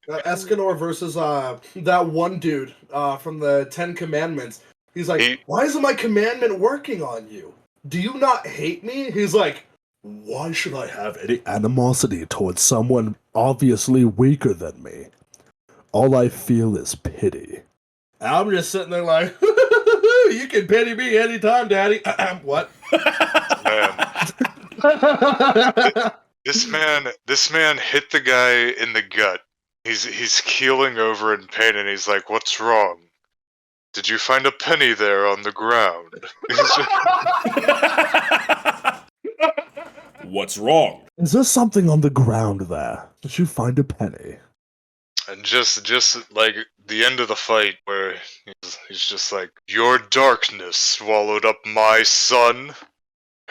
Speaker 3: Escanor versus that one dude from the Ten Commandments. He's like, why isn't my commandment working on you? Do you not hate me? He's like, why should I have any animosity towards someone obviously weaker than me? All I feel is pity. And I'm just sitting there like, you can pity me anytime, Daddy. What?
Speaker 2: Man. This man hit the guy in the gut. He's keeling over in pain, and he's like, "What's wrong? Did you find a penny there on the ground?"
Speaker 1: What's wrong?
Speaker 3: Is there something on the ground there? Did you find a penny?
Speaker 2: And just like the end of the fight, where he's just like, "Your darkness swallowed up my son.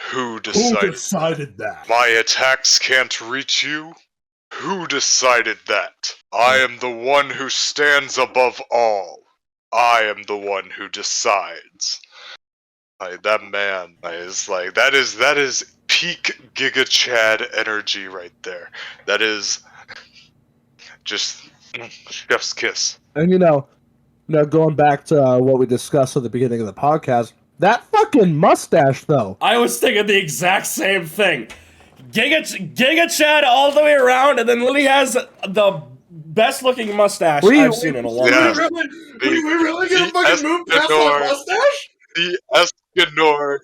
Speaker 2: Who decided
Speaker 3: that?
Speaker 2: My attacks can't reach you? Who decided that? I am the one who stands above all. I am the one who decides." Like, that man is like, that is peak Giga Chad energy right there. That is just chef's kiss.
Speaker 3: And you know, going back to what we discussed at the beginning of the podcast, that fucking mustache, though.
Speaker 1: I was thinking the exact same thing. Giga Chad all the way around, and then Lily has the best looking mustache I've seen in a long time.
Speaker 3: We really gonna fucking move past that mustache?
Speaker 2: The Escanor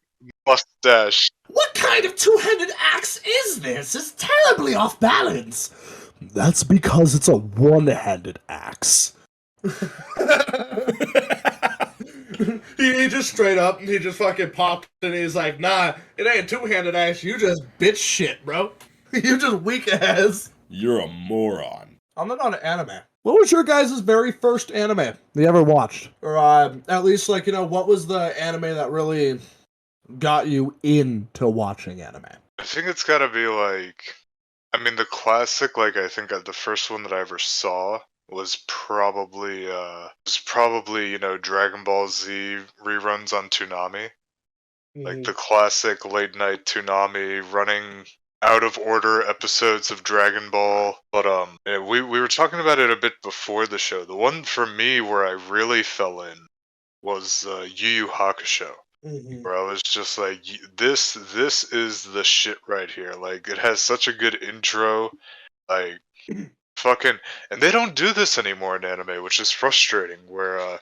Speaker 2: mustache.
Speaker 3: What kind of two-handed axe is this? It's terribly off balance. That's because it's a one-handed axe. He just straight up, he just fucking popped and he's like, nah, it ain't a two-handed axe, you just bitch shit, bro. You just weak ass.
Speaker 1: You're a moron.
Speaker 3: I'm not on anime. What was your guys' very first anime you ever watched? Or at least, like, you know, what was the anime that really got you into watching anime?
Speaker 2: I think it's gotta be like, I mean, the classic, like, I think the first one that I ever saw was probably, you know, Dragon Ball Z reruns on Toonami. Like the classic late night Toonami running out of order episodes of Dragon Ball. But yeah, we were talking about it a bit before the show. The one for me where I really fell in was Yu Yu Hakusho. Where I was just like, this is the shit right here. Like, it has such a good intro. Like, fucking, and they don't do this anymore in anime, which is frustrating. Where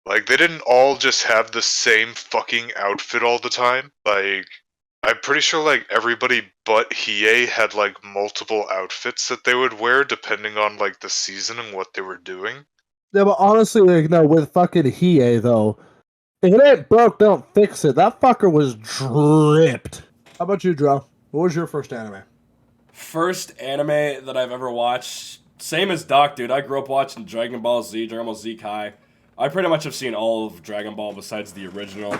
Speaker 2: like, they didn't all just have the same fucking outfit all the time. Like, I'm pretty sure, like, everybody but Hiei had, like, multiple outfits that they would wear depending on, like, the season and what they were doing.
Speaker 3: Yeah, but honestly, like, no, with fucking Hiei, though, if it ain't broke, don't fix it. That fucker was dripped. How about you, Dro? What was your first anime?
Speaker 1: First anime that I've ever watched, same as Doc, dude. I grew up watching Dragon Ball Z, Dragon Ball Z Kai. I pretty much have seen all of Dragon Ball besides the original.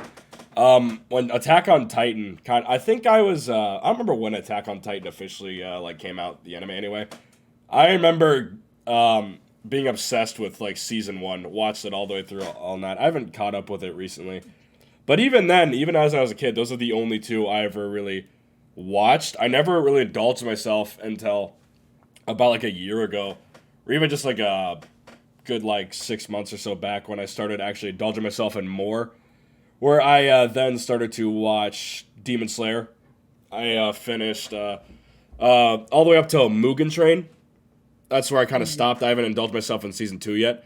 Speaker 1: When Attack on Titan, I think I was, I don't remember when Attack on Titan officially, like, came out, the anime anyway. I remember, being obsessed with, like, season 1, watched it all the way through all night. I haven't caught up with it recently. But even then, even as I was a kid, those are the only two I ever really watched. I never really indulged myself until about, like, a year ago. Or even just, like, good like 6 months or so back when I started actually indulging myself in more, where I then started to watch Demon Slayer. I finished all the way up to Mugen Train. That's where I kind of stopped. I haven't indulged myself in season 2 yet.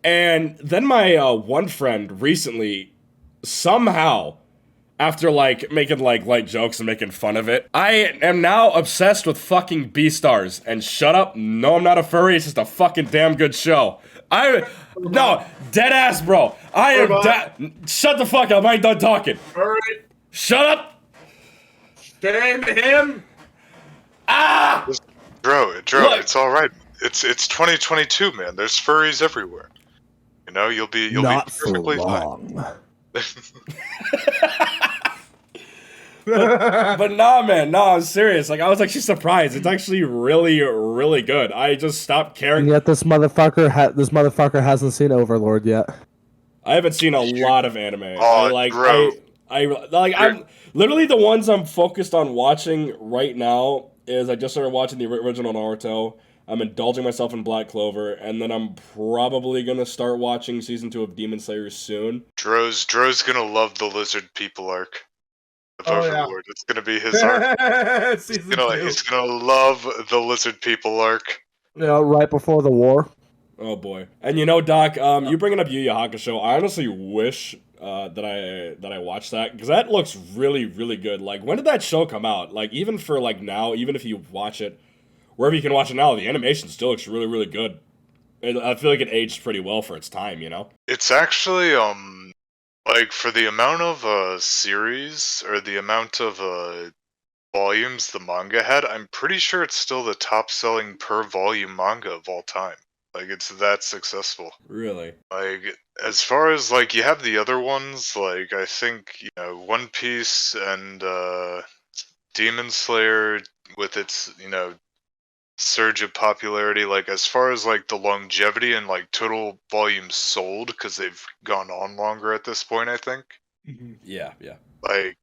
Speaker 1: And then my one friend recently, somehow, after like making like light jokes and making fun of it, I am now obsessed with fucking Beastars. And shut up, no, I'm not a furry. It's just a fucking damn good show. No, dead ass, bro. I am shut the fuck up. I ain't done talking.
Speaker 3: Furry.
Speaker 1: Shut up.
Speaker 3: Shame him.
Speaker 1: Ah.
Speaker 2: Dro,
Speaker 1: Look.
Speaker 2: it's all right. It's 2022, man. There's furries everywhere. You know, you'll be perfectly fine.
Speaker 1: But nah, man, no, I'm serious. Like, I was actually surprised. It's actually really, really good. I just stopped caring.
Speaker 3: And yet this motherfucker hasn't seen Overlord yet.
Speaker 1: I haven't seen a lot of anime.
Speaker 2: Oh, bro.
Speaker 1: I'm literally the ones I'm focused on watching right now is I just started watching the original Naruto. I'm indulging myself in Black Clover, and then I'm probably gonna start watching season 2 of Demon Slayer soon.
Speaker 2: Dro's gonna love the lizard people arc of Overlord. Yeah. It's gonna be his arc. He's gonna love the lizard people arc.
Speaker 3: Yeah, right before the war.
Speaker 1: Oh boy. And you know, Doc, you bringing up Yu Yu Hakusho, I honestly wish that I watched that, because that looks really, really good. Like, when did that show come out? Like, even for like now, even if you watch it wherever you can watch it now, the animation still looks really, really good. I feel like it aged pretty well for its time, you know?
Speaker 2: It's actually, like, for the amount of series, or the amount of volumes the manga had, I'm pretty sure it's still the top-selling per-volume manga of all time. Like, it's that successful.
Speaker 1: Really?
Speaker 2: Like, as far as, like, you have the other ones, like, I think, you know, One Piece and Demon Slayer, with its, you know, surge of popularity, like, as far as like the longevity and like total volumes sold, because they've gone on longer at this point, I think.
Speaker 1: Yeah.
Speaker 2: Like,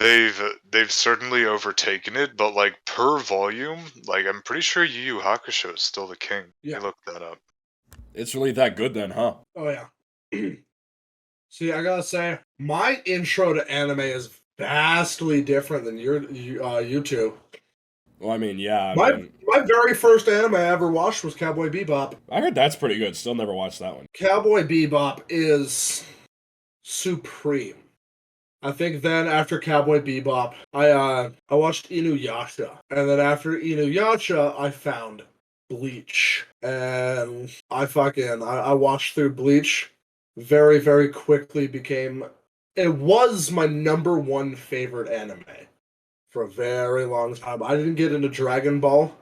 Speaker 2: they've certainly overtaken it, but like per volume, like, I'm pretty sure Yu Yu Hakusho is still the king.
Speaker 3: Yeah.
Speaker 2: You look that up.
Speaker 1: It's really that good then, huh?
Speaker 3: Oh yeah. See, I gotta say, my intro to anime is vastly different than you two.
Speaker 1: Well, I mean, yeah.
Speaker 3: My very first anime I ever watched was Cowboy Bebop.
Speaker 1: I heard that's pretty good. Still never watched that one.
Speaker 3: Cowboy Bebop is supreme. I think then after Cowboy Bebop, I watched Inuyasha, and then after Inuyasha, I found Bleach, and I watched through Bleach. Very, very quickly it was my number one favorite anime for a very long time. I didn't get into Dragon Ball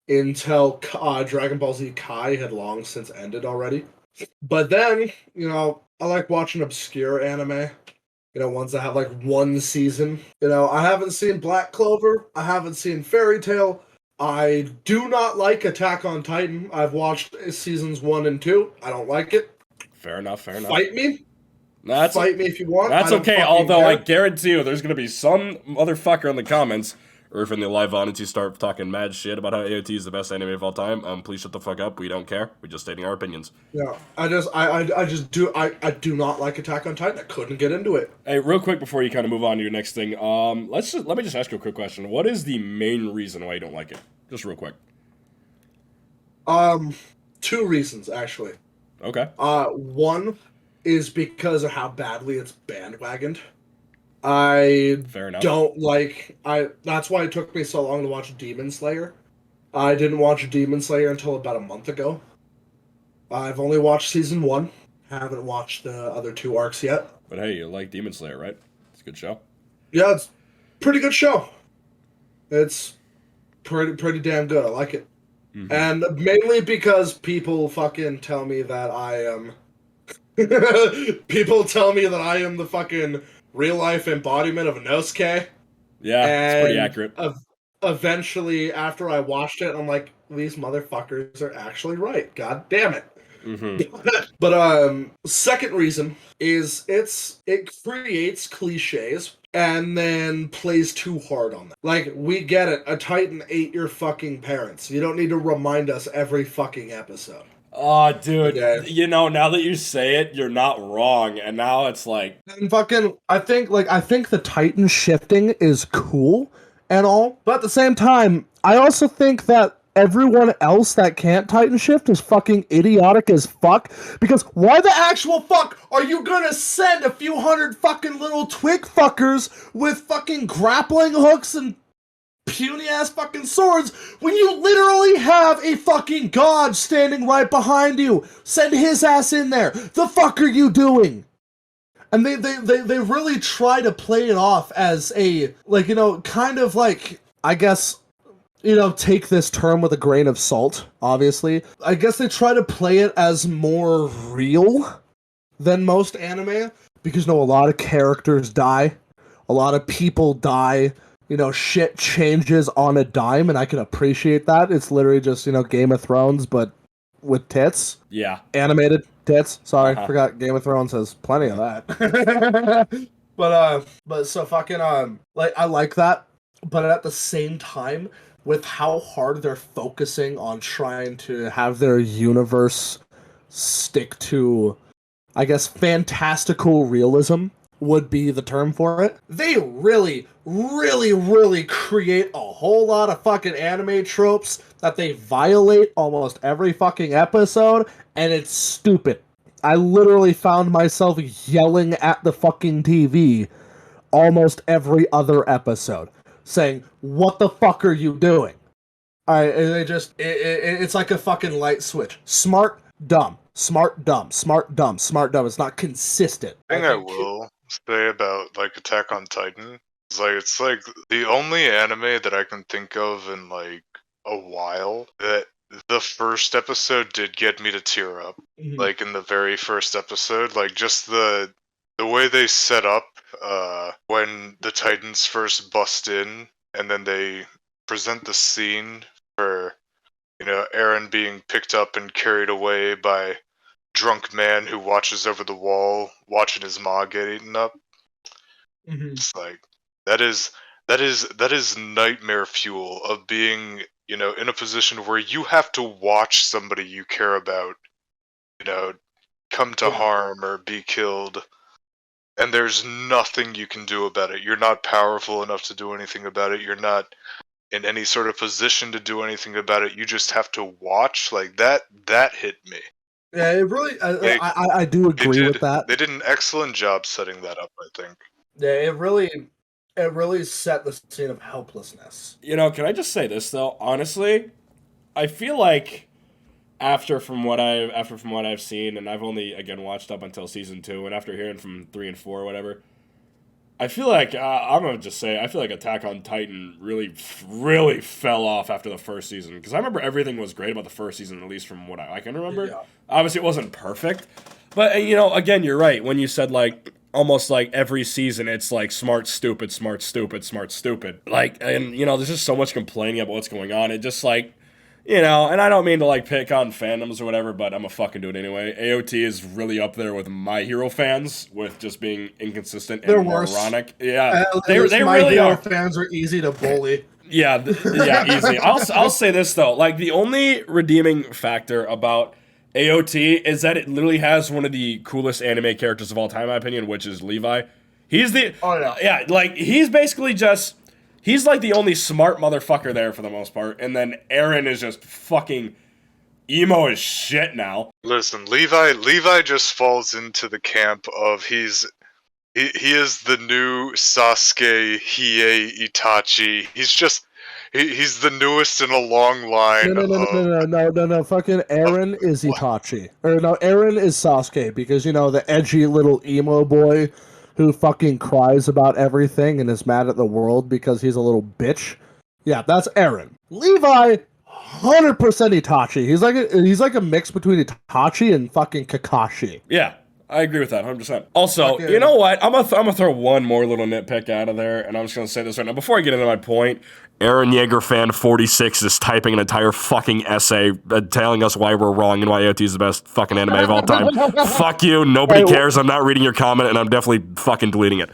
Speaker 3: until Dragon Ball Z Kai had long since ended already. But then, you know, I like watching obscure anime. You know, ones that have like one season. You know, I haven't seen Black Clover. I haven't seen Fairy Tail. I do not like Attack on Titan. I've watched seasons 1 and 2. I don't like it.
Speaker 1: Fair enough.
Speaker 3: Fight me.
Speaker 1: Fight
Speaker 3: me if you want.
Speaker 1: That's okay, although I guarantee you there's going to be some motherfucker in the comments or if in the live audience you start talking mad shit about how AOT is the best anime of all time. Please shut the fuck up. We don't care. We're just stating our opinions.
Speaker 3: Yeah, I do not like Attack on Titan. I couldn't get into it.
Speaker 1: Hey, real quick before you kind of move on to your next thing, let me just ask you a quick question. What is the main reason why you don't like it? Just real quick.
Speaker 3: 2 reasons actually.
Speaker 1: Okay.
Speaker 3: One is because of how badly it's bandwagoned. I
Speaker 1: Fair enough.
Speaker 3: That's why it took me so long to watch Demon Slayer. I didn't watch Demon Slayer until about a month ago. I've only watched season 1. Haven't watched the other 2 arcs yet.
Speaker 1: But hey, you like Demon Slayer, right? It's a good show.
Speaker 3: Yeah, it's a pretty good show. It's pretty damn good. I like it. Mm-hmm. And mainly because people fucking tell me that I am... people tell me that I am the fucking real-life embodiment of Inosuke.
Speaker 1: Yeah, it's pretty accurate.
Speaker 3: Eventually, after I watched it, I'm like, these motherfuckers are actually right. God damn it.
Speaker 1: Mm-hmm.
Speaker 3: But second reason is it creates cliches and then plays too hard on them. Like, we get it. A Titan ate your fucking parents. You don't need to remind us every fucking episode.
Speaker 1: Oh, dude,
Speaker 3: Okay.
Speaker 1: you know, now that you say it, you're not wrong. And now it's like,
Speaker 3: And fucking, I think the Titan shifting is cool and all, but at the same time, I also think that everyone else that can't Titan shift is fucking idiotic as fuck. Because why the actual fuck are you gonna send a few hundred fucking little twig fuckers with fucking grappling hooks and puny ass fucking swords when you literally have a fucking god standing right behind you? Send his ass in there. The fuck are you doing? And they really try to play it off as a, like, you know, kind of like, I guess, you know, take this term with a grain of salt, obviously. I guess they try to play it as more real than most anime, because, you know, a lot of characters die, a lot of people die, you know, shit changes on a dime, and I can appreciate that. It's literally just, you know, Game of Thrones, but with tits.
Speaker 1: yeah.
Speaker 3: Animated tits. Sorry,
Speaker 1: Uh-huh.
Speaker 3: forgot Game of Thrones has plenty of that. but so fucking like, I like that, but at the same time, with how hard they're focusing on trying to have their universe stick to, I guess, fantastical realism would be the term for it. They really, really, really create a whole lot of fucking anime tropes that they violate almost every fucking episode, and it's stupid. I literally found myself yelling at the fucking TV almost every other episode, saying, "What the fuck are you doing?" Alright, they just, it's like a fucking light switch. Smart, dumb. Smart, dumb. Smart, dumb. Smart, dumb. It's not consistent.
Speaker 2: The thing I will say about like Attack on Titan is like it's like the only anime that I can think of in like a while that the first episode did get me to tear up.
Speaker 3: Mhm.
Speaker 2: Like in the very first episode, like just the way they set up when the Titans first bust in, and then they present the scene for, you know, Eren being picked up and carried away by drunk man who watches over the wall, watching his ma get eaten up.
Speaker 3: Mhm.
Speaker 2: It's like that is nightmare fuel of being, you know, in a position where you have to watch somebody you care about, you know, come to
Speaker 3: Yeah.
Speaker 2: harm or be killed, and there's nothing you can do about it. You're not powerful enough to do anything about it. You're not in any sort of position to do anything about it. You just have to watch. Like that hit me.
Speaker 3: Yeah, it really.
Speaker 2: Like,
Speaker 3: I do agree with that.
Speaker 2: They did an excellent job setting that up, I think.
Speaker 3: Yeah, it really set the scene of helplessness.
Speaker 1: You know, can I just say this though? Honestly, I feel like from what I've seen, and I've only again watched up until season 2, and after hearing from 3 and 4 or whatever, I feel like I'm gonna just say I feel like Attack on Titan really fell off after the first season, because I remember everything was great about the first season, at least from what I can remember.
Speaker 3: Yeah.
Speaker 1: Obviously, it wasn't perfect, but you know, again, you're right when you said like almost like every season it's like smart, stupid, smart, stupid, smart, stupid. Like, and you know, there's just so much complaining about what's going on. It just like, you know, and I don't mean to like pick on fandoms or whatever, but I'm a fucking do it anyway. AOT is really up there with My Hero fans with just being inconsistent and
Speaker 3: They're worse.
Speaker 1: moronic. Yeah,
Speaker 3: They
Speaker 1: they really
Speaker 3: Hero
Speaker 1: are.
Speaker 3: fans are easy to bully.
Speaker 1: Yeah, yeah, easy. I'll say this though, like the only redeeming factor about AOT is that it literally has one of the coolest anime characters of all time, in my opinion, which is Levi. He's the yeah, like he's basically just he's like the only smart motherfucker there for the most part, and then Eren is just fucking emo as shit now.
Speaker 2: Listen, Levi just falls into the camp of he is the new Sasuke Hiei Itachi. He's the newest in a long line.
Speaker 3: No. Fucking Eren is Itachi. Or no, Eren is Sasuke, because, you know, the edgy little emo boy who fucking cries about everything and is mad at the world because he's a little bitch. Yeah, that's Eren. Levi, 100% Itachi. He's like a mix between Itachi and fucking Kakashi.
Speaker 1: Yeah, I agree with that 100%. Also, you know what? I'm gonna throw one more little nitpick out of there, and I'm just gonna say this right now before I get into my point. Eren Yeager fan 46 is typing an entire fucking essay telling us why we're wrong and why AOT is the best fucking anime of all time. Fuck you. Nobody cares. I'm not reading your comment, and I'm definitely fucking deleting it.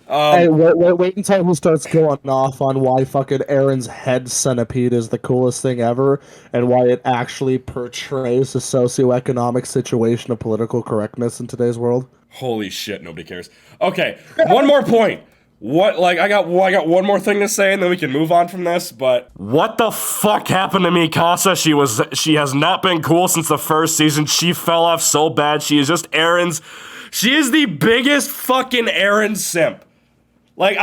Speaker 3: Hey, wait until he starts going off on why fucking Aaron's head centipede is the coolest thing ever, and why it actually portrays the socioeconomic situation of political correctness in today's world.
Speaker 1: Holy shit, nobody cares. Okay, one more point. I got one more thing to say, and then we can move on from this. But what the fuck happened to Mikasa? She has not been cool since the first season. She fell off so bad. She is just Aaron's. She is the biggest fucking Aaron simp. Hold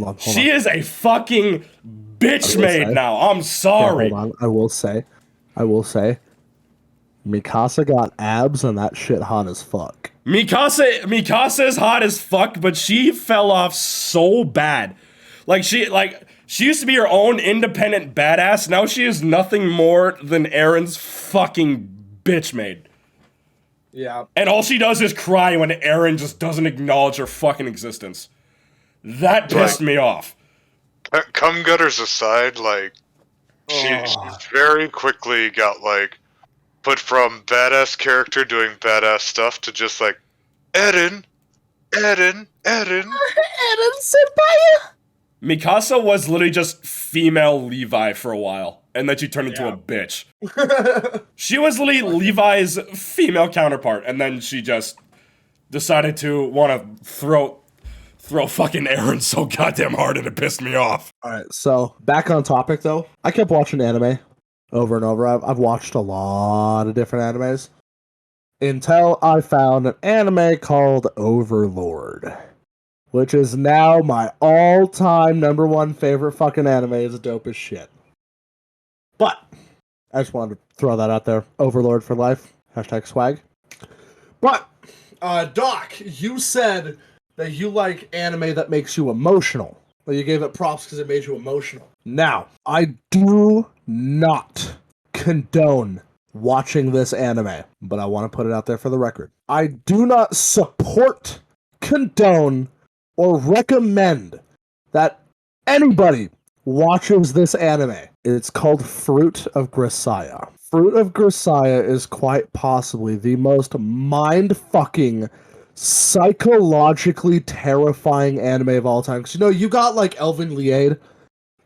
Speaker 1: on. She is a fucking bitch made now. I'm sorry.
Speaker 3: Hold on. I will say, Mikasa got abs, and that shit hot as fuck.
Speaker 1: Mikasa is hot as fuck, but she fell off so bad. She used to be her own independent badass. Now she is nothing more than Aaron's fucking bitch maid.
Speaker 3: Yeah.
Speaker 1: And all she does is cry when Aaron just doesn't acknowledge her fucking existence. That pissed me off.
Speaker 2: Cum gutters aside, she very quickly got, put from badass character doing badass stuff to just Eren senpai.
Speaker 1: Mikasa was literally just female Levi for a while, and then she turned into a bitch. She was literally Levi's female counterpart, and then she just decided to want to throw fucking Eren so goddamn hard, and it pissed me off.
Speaker 3: Alright, so back on topic though. I kept watching anime over and over. I've watched a lot of different animes until I found an anime called Overlord, which is now my all-time number one favorite fucking anime. Is dope as shit. But I just wanted to throw that out there. Overlord for life. #swag. But Doc, you said that you like anime that makes you emotional. Well, you gave it props because it made you emotional. Now, I do not condone watching this anime, but I want to put it out there for the record. I do not support, condone, or recommend that anybody watches this anime. It's called Fruit of Grisaya. Fruit of Grisaya is quite possibly the most mind-fucking, psychologically terrifying anime of all time. Because, you got, Elven Lied,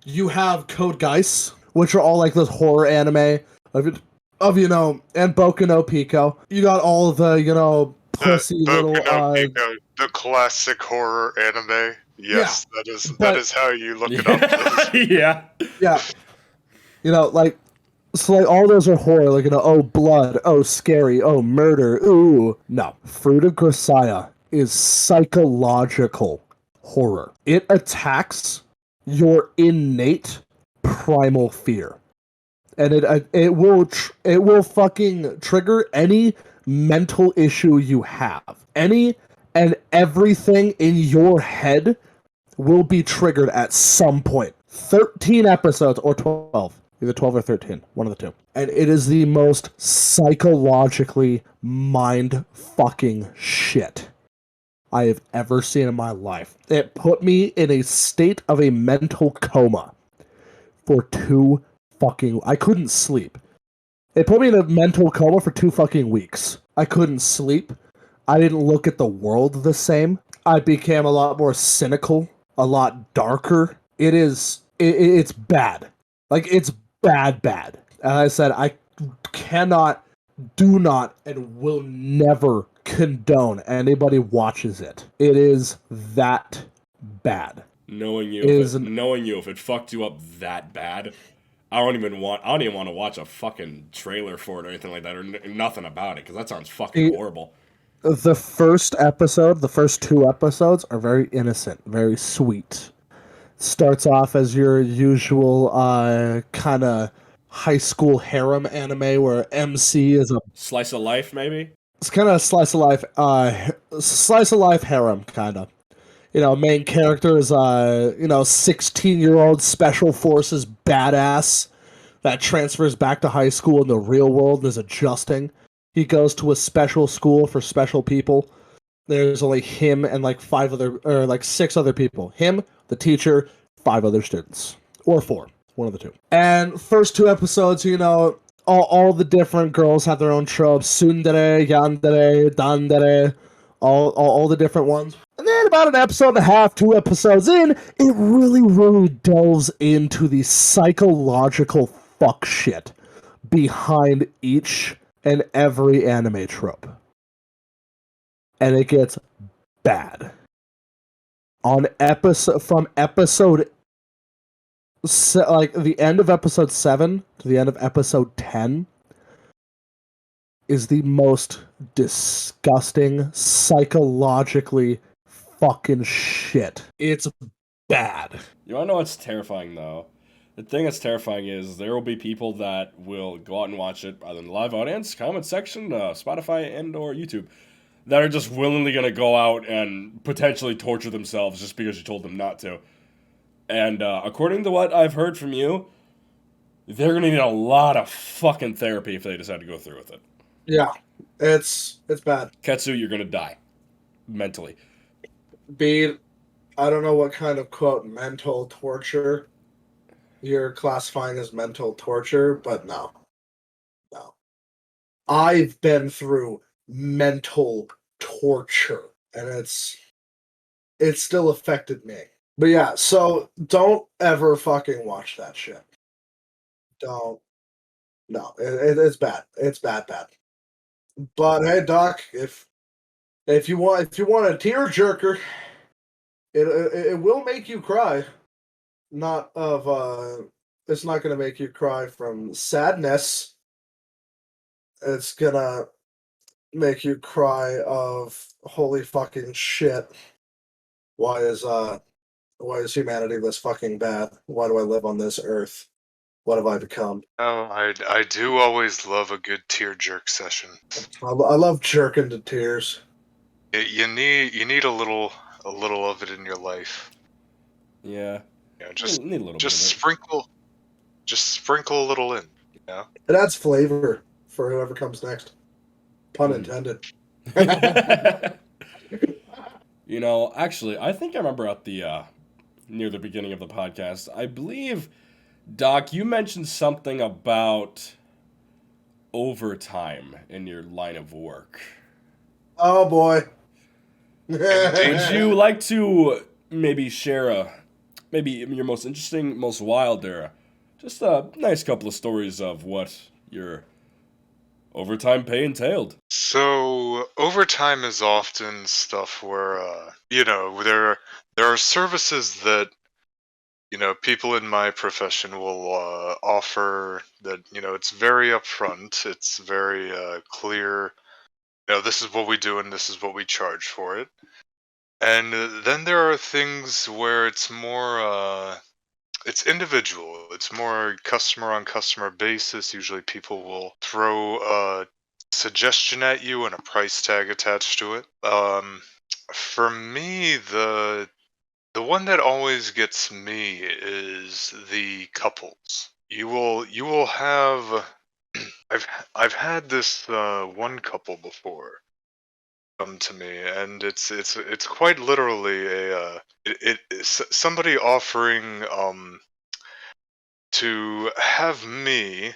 Speaker 3: you have Code Geass, which are all, those horror anime of and Boku no Pico. You got all the, pussy little...
Speaker 2: Pico, the classic horror anime. Yes, yeah, that is how you look it up.
Speaker 1: Yeah.
Speaker 3: Yeah. All those are horror, oh, blood, oh, scary, oh, murder, ooh. No. Fruit of Grisaya is psychological horror. It attacks your innate primal fear. And it will fucking trigger any mental issue you have. Any and everything in your head will be triggered at some point. 13 episodes, or 12. Either 12 or 13. One of the two. And it is the most psychologically mind-fucking shit I have ever seen in my life. It put me in a state of a mental coma for 2 fucking... I couldn't sleep. It put me in a mental coma for 2 fucking weeks. I couldn't sleep. I didn't look at the world the same. I became a lot more cynical, a lot darker. It's bad. It's bad. As I said, I cannot, do not, and will never condone anybody watches it. It is that bad.
Speaker 1: Knowing you, if it fucked you up that bad, I don't even want to watch a fucking trailer for it or anything like that, or nothing about it, because that sounds fucking horrible.
Speaker 3: The first 2 episodes are very innocent, very sweet. Starts off as your usual kind of high school harem anime where MC is a
Speaker 1: slice of life, maybe.
Speaker 3: It's kind of slice of life harem, kind of. Main character is 16-year-old special forces badass that transfers back to high school in the real world and is adjusting. He goes to a special school for special people. There's only him and 6 other people. Him, the teacher, 5 other students. Or 4. One of the 2. And first 2 episodes, all the different girls have their own tropes. Tsundere, yandere, dandere, all the different ones. And then about an episode and a half, 2 episodes in, it really, really delves into the psychological fuck shit behind each and every anime trope. And it gets bad. From episode like the end of episode 7 to the end of episode 10 is the most disgusting, psychologically fucking shit. It's bad.
Speaker 1: You wanna know what's terrifying though? The thing that's terrifying is there will be people that will go out and watch it, either in the live audience, comment section, Spotify, and or YouTube, that are just willingly gonna go out and potentially torture themselves just because you told them not to. And according to what I've heard from you, they're gonna need a lot of fucking therapy if they decide to go through with it.
Speaker 3: Yeah, it's bad.
Speaker 1: Ketsu, you're gonna die mentally.
Speaker 3: I don't know what kind of quote mental torture you're classifying as mental torture, but no. I've been through mental torture, and it's still affected me. But yeah, so don't ever fucking watch that shit. Don't. No, it's bad. It's bad. But hey, Doc, if you want a tearjerker, it will make you cry. Not of it's not gonna make you cry from sadness. It's gonna make you cry of holy fucking shit. Why is humanity this fucking bad? Why do I live on this earth? What have I become?
Speaker 2: Oh, I do always love a good tear jerk session.
Speaker 3: I love jerking to tears.
Speaker 2: You need a little of it in your life.
Speaker 1: Yeah.
Speaker 2: You know, just
Speaker 1: Need a little
Speaker 2: just
Speaker 1: bit of
Speaker 2: sprinkle a little in. You know.
Speaker 3: It adds flavor for whoever comes next. Pun intended.
Speaker 1: it. You know, actually, I think I remember at the near the beginning of the podcast, I believe, Doc, you mentioned something about overtime in your line of work.
Speaker 3: Oh boy.
Speaker 1: Would you like to maybe share maybe your most interesting, most wild just a nice couple of stories of what your overtime pay entailed?
Speaker 2: So overtime is often stuff where there are services that people in my profession will offer that it's very upfront, it's very clear. This is what we do and this is what we charge for it. And then there are things where it's more it's individual. It's more customer on customer basis. Usually people will throw a suggestion at you and a price tag attached to it. For me, the one that always gets me is the couples. You will have I've had this one couple before come to me, and it's quite literally it's somebody offering to have me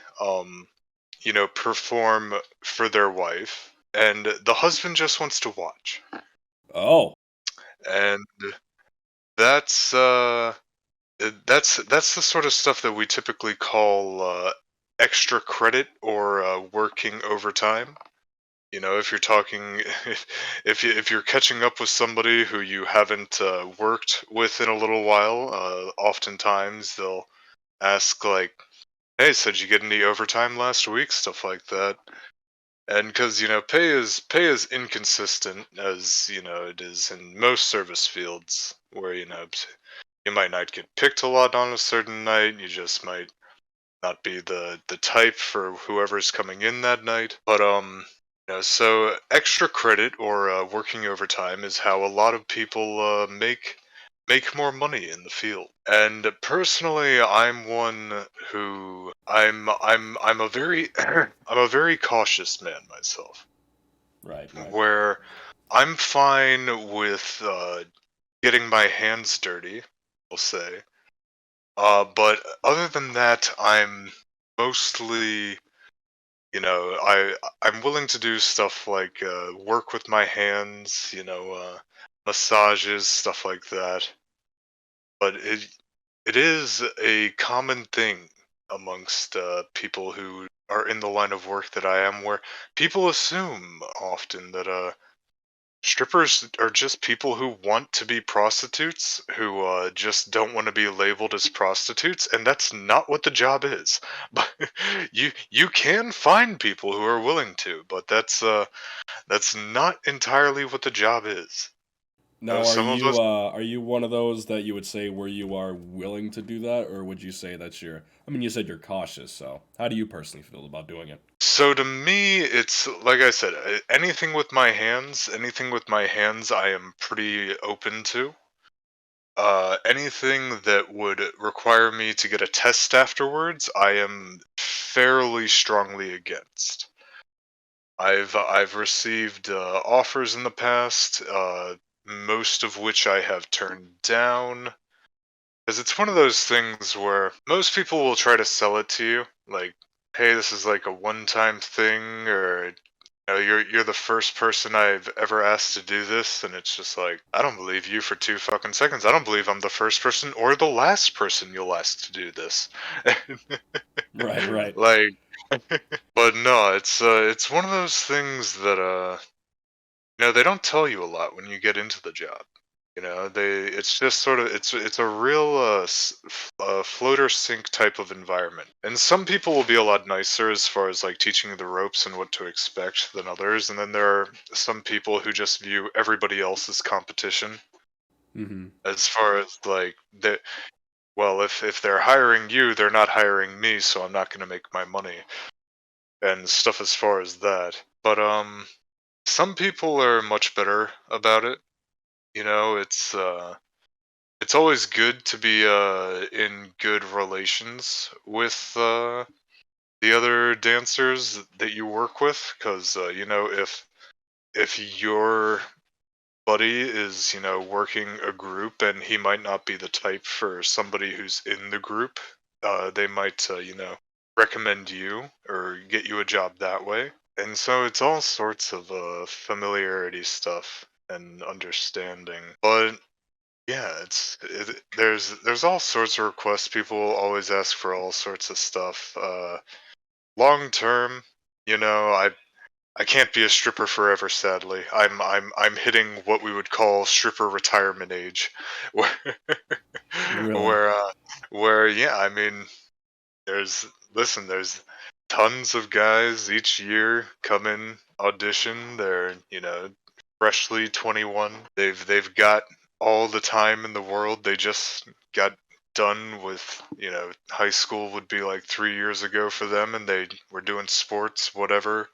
Speaker 2: perform for their wife, and the husband just wants to watch.
Speaker 1: Oh.
Speaker 2: And that's that's the sort of stuff that we typically call extra credit or working overtime. If you're talking, if you're catching up with somebody who you haven't worked with in a little while, oftentimes they'll ask like, "Hey, so did you get any overtime last week?" Stuff like that. And because pay is inconsistent, as it is in most service fields, where you might not get picked a lot on a certain night. You just might not be the type for whoever's coming in that night. But so extra credit or working overtime is how a lot of people make more money in the field. And personally, I'm one who I'm a very I'm a very cautious man myself.
Speaker 1: Right.
Speaker 2: Where I'm fine with getting my hands dirty, we'll say. But other than that, I'm mostly, I'm willing to do stuff like work with my hands, massages, stuff like that. But it is a common thing amongst people who are in the line of work that I am, where people assume often that strippers are just people who want to be prostitutes, who just don't want to be labeled as prostitutes, and that's not what the job is. But you can find people who are willing to, but that's not entirely what the job is.
Speaker 1: Now,
Speaker 2: Some of us.
Speaker 1: are you one of those that you would say where you are willing to do that, or would you say that's your? I mean, you said you're cautious, so how do you personally feel about doing it?
Speaker 2: So to me, it's like I said, anything with my hands, I am pretty open to. Anything that would require me to get a test afterwards, I am fairly strongly against. I've received offers in the past, most of which I have turned down, because it's one of those things where most people will try to sell it to you, like, "Hey, this is like a one-time thing," or you're the first person I've ever asked to do this, and it's just like, I don't believe you for 2 fucking seconds. I don't believe I'm the first person or the last person you'll ask to do this.
Speaker 1: Right, right.
Speaker 2: Like, but no, it's one of those things that they don't tell you a lot when you get into the job. It's just sort of it's a real float or sink type of environment. And some people will be a lot nicer as far as like teaching you the ropes and what to expect than others. And then there are some people who just view everybody else as competition.
Speaker 1: Mm-hmm.
Speaker 2: As far as like that, well, if they're hiring you, they're not hiring me, so I'm not going to make my money and stuff as far as that. But some people are much better about it. It's always good to be in good relations with the other dancers that you work with, because if your buddy is working a group and he might not be the type for somebody who's in the group, they might recommend you or get you a job that way. And so it's all sorts of familiarity stuff and understanding. But yeah, there's all sorts of requests. People always ask for all sorts of stuff. Long term, I can't be a stripper forever. Sadly, I'm hitting what we would call stripper retirement age, where
Speaker 1: Really?
Speaker 2: where yeah, I mean, there's tons of guys each year come in audition. They're freshly 21. They've got all the time in the world. They just got done with high school would be like 3 years ago for them, and they were doing sports, whatever.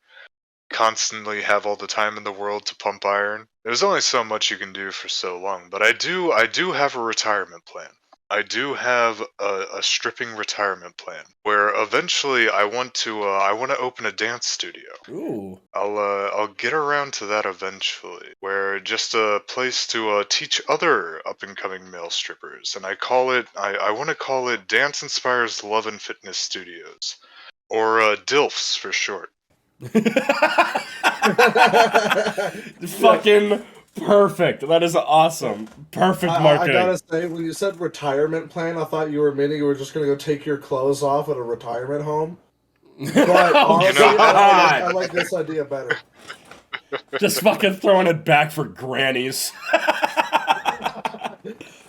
Speaker 2: Constantly have all the time in the world to pump iron. There's only so much you can do for so long, but I do have a retirement plan. I do have a stripping retirement plan where eventually I want to open a dance studio.
Speaker 1: Ooh.
Speaker 2: I'll get around to that eventually, where just a place to teach other up and coming male strippers, and I want to call it Dance Inspires Love and Fitness Studios, or DILFs for short.
Speaker 1: Fucking perfect. That is awesome. Perfect
Speaker 3: I
Speaker 1: marketing.
Speaker 3: gotta say, when you said retirement plan, I thought you were meaning you were just gonna go take your clothes off at a retirement home. But
Speaker 1: Oh,
Speaker 3: honestly,
Speaker 1: God.
Speaker 3: I like this idea better.
Speaker 1: Just fucking throwing it back for grannies.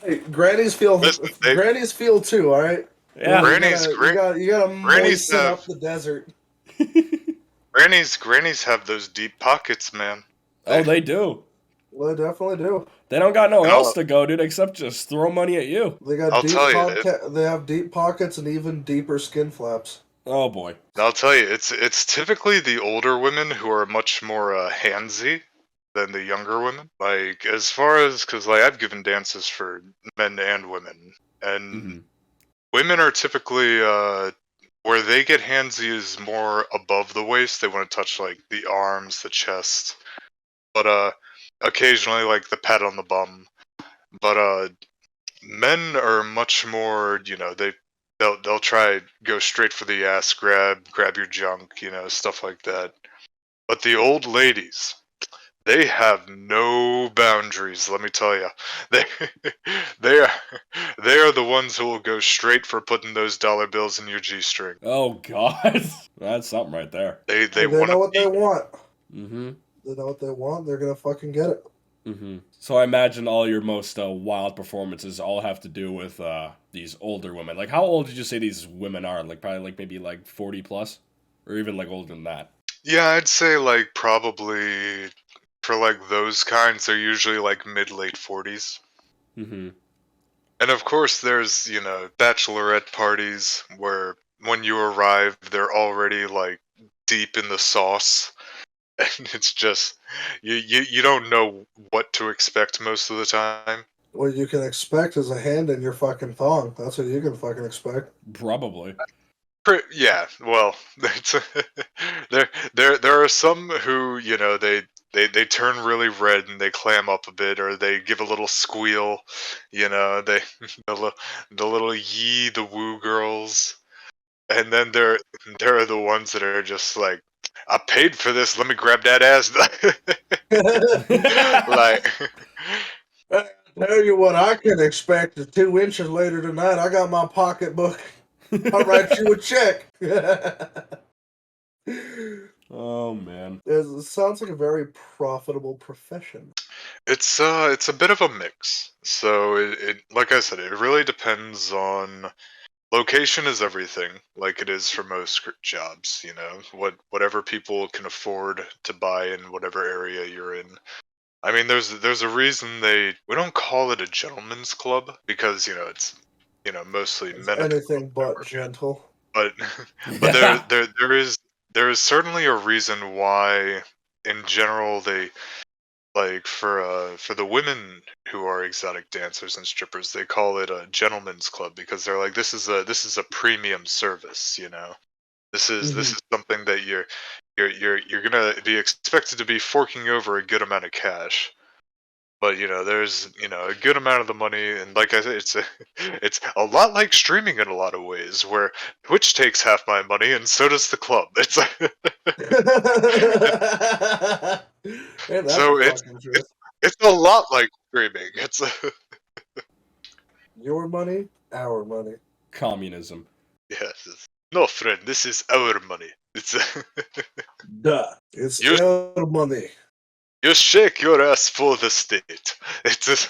Speaker 3: Hey, grannies feel
Speaker 2: Listen,
Speaker 3: grannies feel too. All right.
Speaker 1: Yeah.
Speaker 3: You gotta
Speaker 2: Grannies
Speaker 3: moisten
Speaker 2: have
Speaker 3: up the desert.
Speaker 2: grannies have those deep pockets, man.
Speaker 1: Oh, they do.
Speaker 3: Well, they definitely do.
Speaker 1: They don't got nowhere
Speaker 2: And
Speaker 1: else to go, dude, except just throw money at you.
Speaker 3: They got
Speaker 2: I'll tell you,
Speaker 3: they have deep pockets and even deeper skin flaps.
Speaker 1: Oh boy.
Speaker 2: I'll tell you, it's typically the older women who are much more handsy than the younger women. Like, as far as, because like I've given dances for men and women, and
Speaker 1: Mm-hmm.
Speaker 2: women are typically where they get handsy is more above the waist. They want to touch like the arms, the chest, but occasionally like the pat on the bum. But men are much more, they'll try go straight for the ass, grab your junk, stuff like that. But the old ladies, they have no boundaries. Let me tell you, they they are they are the ones who will go straight for putting those dollar bills in your G-string.
Speaker 1: Oh God, that's something right there.
Speaker 2: They
Speaker 3: They
Speaker 2: want
Speaker 3: know
Speaker 2: to
Speaker 3: what they want.
Speaker 1: Mm-hmm.
Speaker 3: They know what they want. They're gonna fucking get it.
Speaker 1: Mm-hmm. So I imagine all your most wild performances all have to do with these older women. Like, how old did you say these women are? Like, probably like maybe like 40 plus, or even like older than that.
Speaker 2: Yeah, I'd say like probably for like those kinds, they're usually like mid-late 40s.
Speaker 1: Mm-hmm.
Speaker 2: And of course, there's, bachelorette parties where when you arrive, they're already like deep in the sauce. And it's just, you don't know what to expect most of the time.
Speaker 3: What you can expect is a hand in your fucking thong. That's what you can fucking expect.
Speaker 1: Probably.
Speaker 2: Yeah, well, it's, there are some who, they turn really red and they clam up a bit, or they give a little squeal, they the little yee the woo girls, and then there are the ones that are just like, I paid for this, let me grab that ass. Like,
Speaker 3: I tell you what I can expect is 2 inches later tonight. I got my pocketbook. I'll write you a check.
Speaker 1: Oh man.
Speaker 3: It sounds like a very profitable profession.
Speaker 2: it's a bit of a mix. So it like I said, it really depends on. Location is everything, like it is for most jobs, whatever people can afford to buy in whatever area you're in. I mean, there's a reason we don't call it a gentleman's club because it's mostly
Speaker 3: It's
Speaker 2: men at the club
Speaker 3: anything
Speaker 2: that
Speaker 3: but
Speaker 2: work,
Speaker 3: gentle.
Speaker 2: but but there is certainly a reason why in general they like for the women who are exotic dancers and strippers, they call it a gentleman's club because they're like, this is a premium service, this is something that you're gonna be expected to be forking over a good amount of cash. But there's a good amount of the money, and like I said, it's a lot like streaming in a lot of ways, where Twitch takes half my money and so does the club. It's
Speaker 3: Man, that's
Speaker 2: so it's
Speaker 3: fucking
Speaker 2: it's
Speaker 3: truth.
Speaker 2: it's a lot like streaming. It's
Speaker 3: Your money, our money.
Speaker 1: Communism.
Speaker 2: yes. No, friend, this is our money. It's
Speaker 3: Duh. It's
Speaker 2: you.
Speaker 3: our money.
Speaker 2: You shake your ass for the state. It's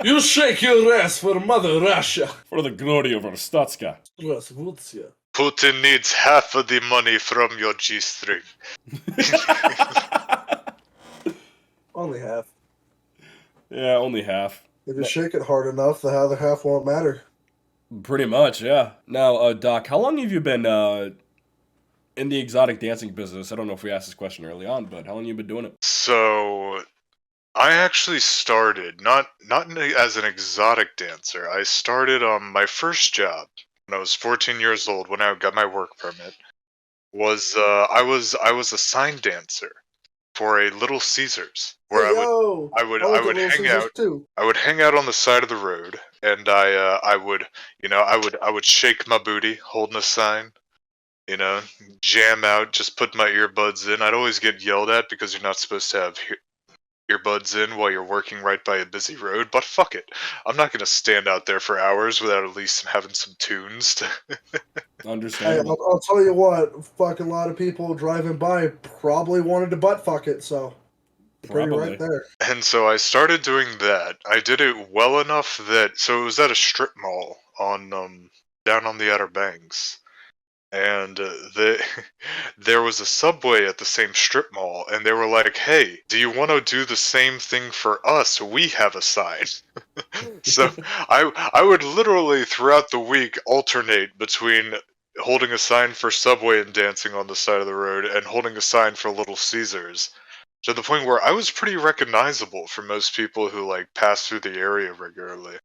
Speaker 3: You shake your ass for Mother Russia.
Speaker 1: For the glory of our Statska.
Speaker 3: Rasputia.
Speaker 2: Putin needs half of the money from your G-string.
Speaker 3: Only half.
Speaker 1: Yeah, only half.
Speaker 3: If you shake it hard enough, the other half won't matter.
Speaker 1: Pretty much, yeah. Now, Doc, how long have you been in the exotic dancing business? I don't know if we asked this question early on, but how long have you been doing it?
Speaker 2: So, I actually started not as an exotic dancer. I started my first job when I was 14 years old when I got my work permit. Was I was a sign dancer for a Little Caesars where
Speaker 3: Hey, yo!
Speaker 2: I would
Speaker 3: Little
Speaker 2: hang
Speaker 3: Caesars
Speaker 2: out.
Speaker 3: too.
Speaker 2: I would hang out on the side of the road, and I would shake my booty, holding a sign, jam out, just put my earbuds in. I'd always get yelled at because you're not supposed to have earbuds in while you're working right by a busy road. But fuck it, I'm not gonna stand out there for hours without at least having some tunes to.
Speaker 3: Hey,
Speaker 1: Understandable.
Speaker 3: I'll tell you what, fucking lot of people driving by probably wanted to butt fuck it, so you're pretty
Speaker 1: Probably.
Speaker 3: right there.
Speaker 2: And so I started doing that. I did it well enough that so it was at a strip mall on down on the Outer Banks. And there was a Subway at the same strip mall, and they were like, "Hey, do you want to do the same thing for us? We have a sign." So I would literally throughout the week alternate between holding a sign for Subway and dancing on the side of the road, and holding a sign for Little Caesars, to the point where I was pretty recognizable for most people who like pass through the area regularly.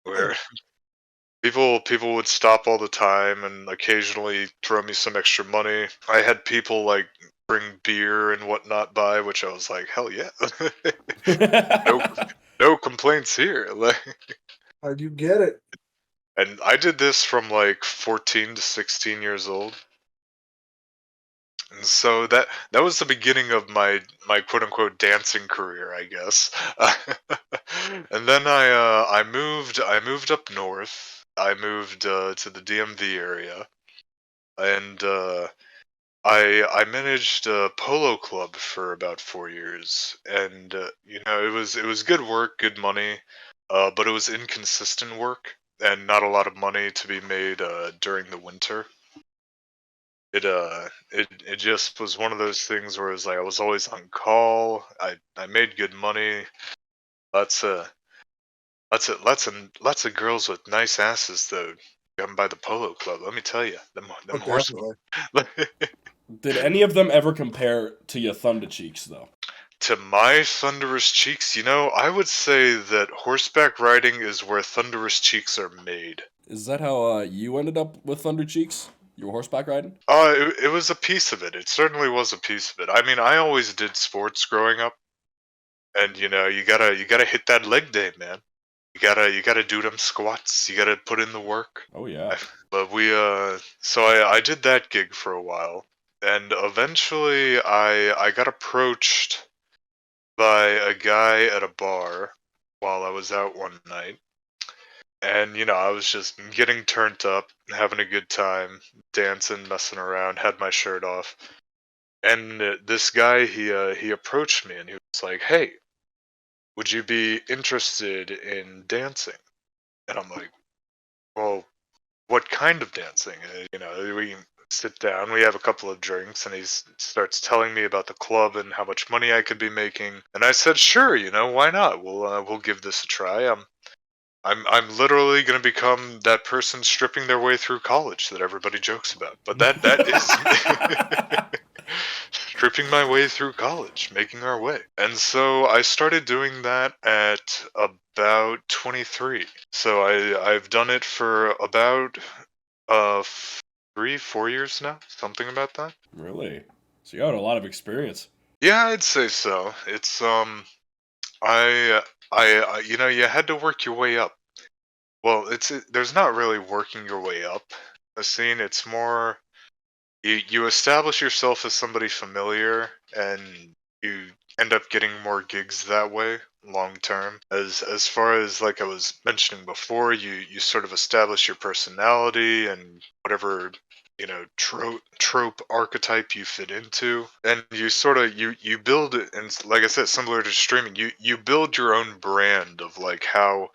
Speaker 2: Where people would stop all the time and occasionally throw me some extra money. I had people like bring beer and whatnot by, which I was like, hell yeah. no, no complaints here.
Speaker 3: How'd you get it?
Speaker 2: And I did this from like 14 to 16 years old. And so that was the beginning of my quote unquote dancing career, I guess. And then I moved up north. I moved to the DMV area, and I managed a polo club for about 4 years, and it was good work, good money, but it was inconsistent work and not a lot of money to be made during the winter. It just was one of those things where it was like I was always on call. I made good money. Lots of lots of girls with nice asses though. Come by the polo club. Let me tell you, them horse.
Speaker 3: Definitely.
Speaker 1: Did any of them ever compare to your Thunder Cheeks, though?
Speaker 2: To my thunderous cheeks, I would say that horseback riding is where thunderous cheeks are made.
Speaker 1: Is that how you ended up with Thunder Cheeks? You were horseback riding?
Speaker 2: It was a piece of it. It certainly was a piece of it. I mean, I always did sports growing up, and you gotta hit that leg day, man. You gotta do them squats. You gotta put in the work.
Speaker 1: Oh yeah.
Speaker 2: But so I did that gig for a while, and eventually I got approached by a guy at a bar while I was out one night. And, I was just getting turned up, having a good time, dancing, messing around, had my shirt off. And this guy, he approached me and he was like, "Hey, would you be interested in dancing?" And I'm like, "Well, what kind of dancing?" We sit down, we have a couple of drinks, and he starts telling me about the club and how much money I could be making. And I said, "Sure, why not? We'll give this a try." I'm literally gonna become that person stripping their way through college that everybody jokes about. But that is stripping my way through college, making our way. And so I started doing that at about 23. So I've done it for about 3-4 years now, something about that.
Speaker 1: Really? So you got a lot of experience.
Speaker 2: Yeah, I'd say so. It's you had to work your way up. Well, there's not really working your way up a scene. It's more you establish yourself as somebody familiar, and you end up getting more gigs that way long term. As far as like I was mentioning before, you sort of establish your personality and whatever trope archetype you fit into, and you sort of you build it. And like I said, similar to streaming, you build your own brand of like how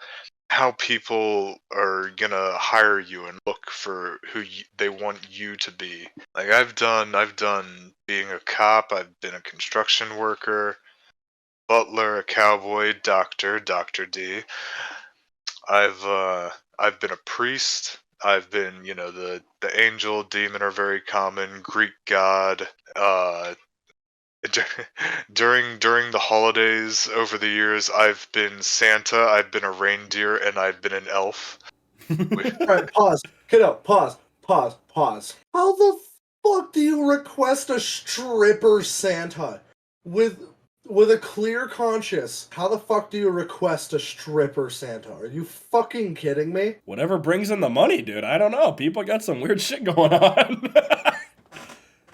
Speaker 2: people are gonna hire you and look for who they want you to be. Like I've done being a cop, I've been a construction worker, butler, a cowboy, Dr. D. I've been a priest. I've been, the angel, demon are very common, Greek god. During the holidays over the years, I've been Santa, I've been a reindeer, and I've been an elf.
Speaker 3: Alright, pause. Pause. How the fuck do you request a stripper Santa? With a clear conscience, how the fuck do you request a stripper Santa? Are you fucking kidding me?
Speaker 1: Whatever brings in the money, dude. I don't know. People got some weird shit going on.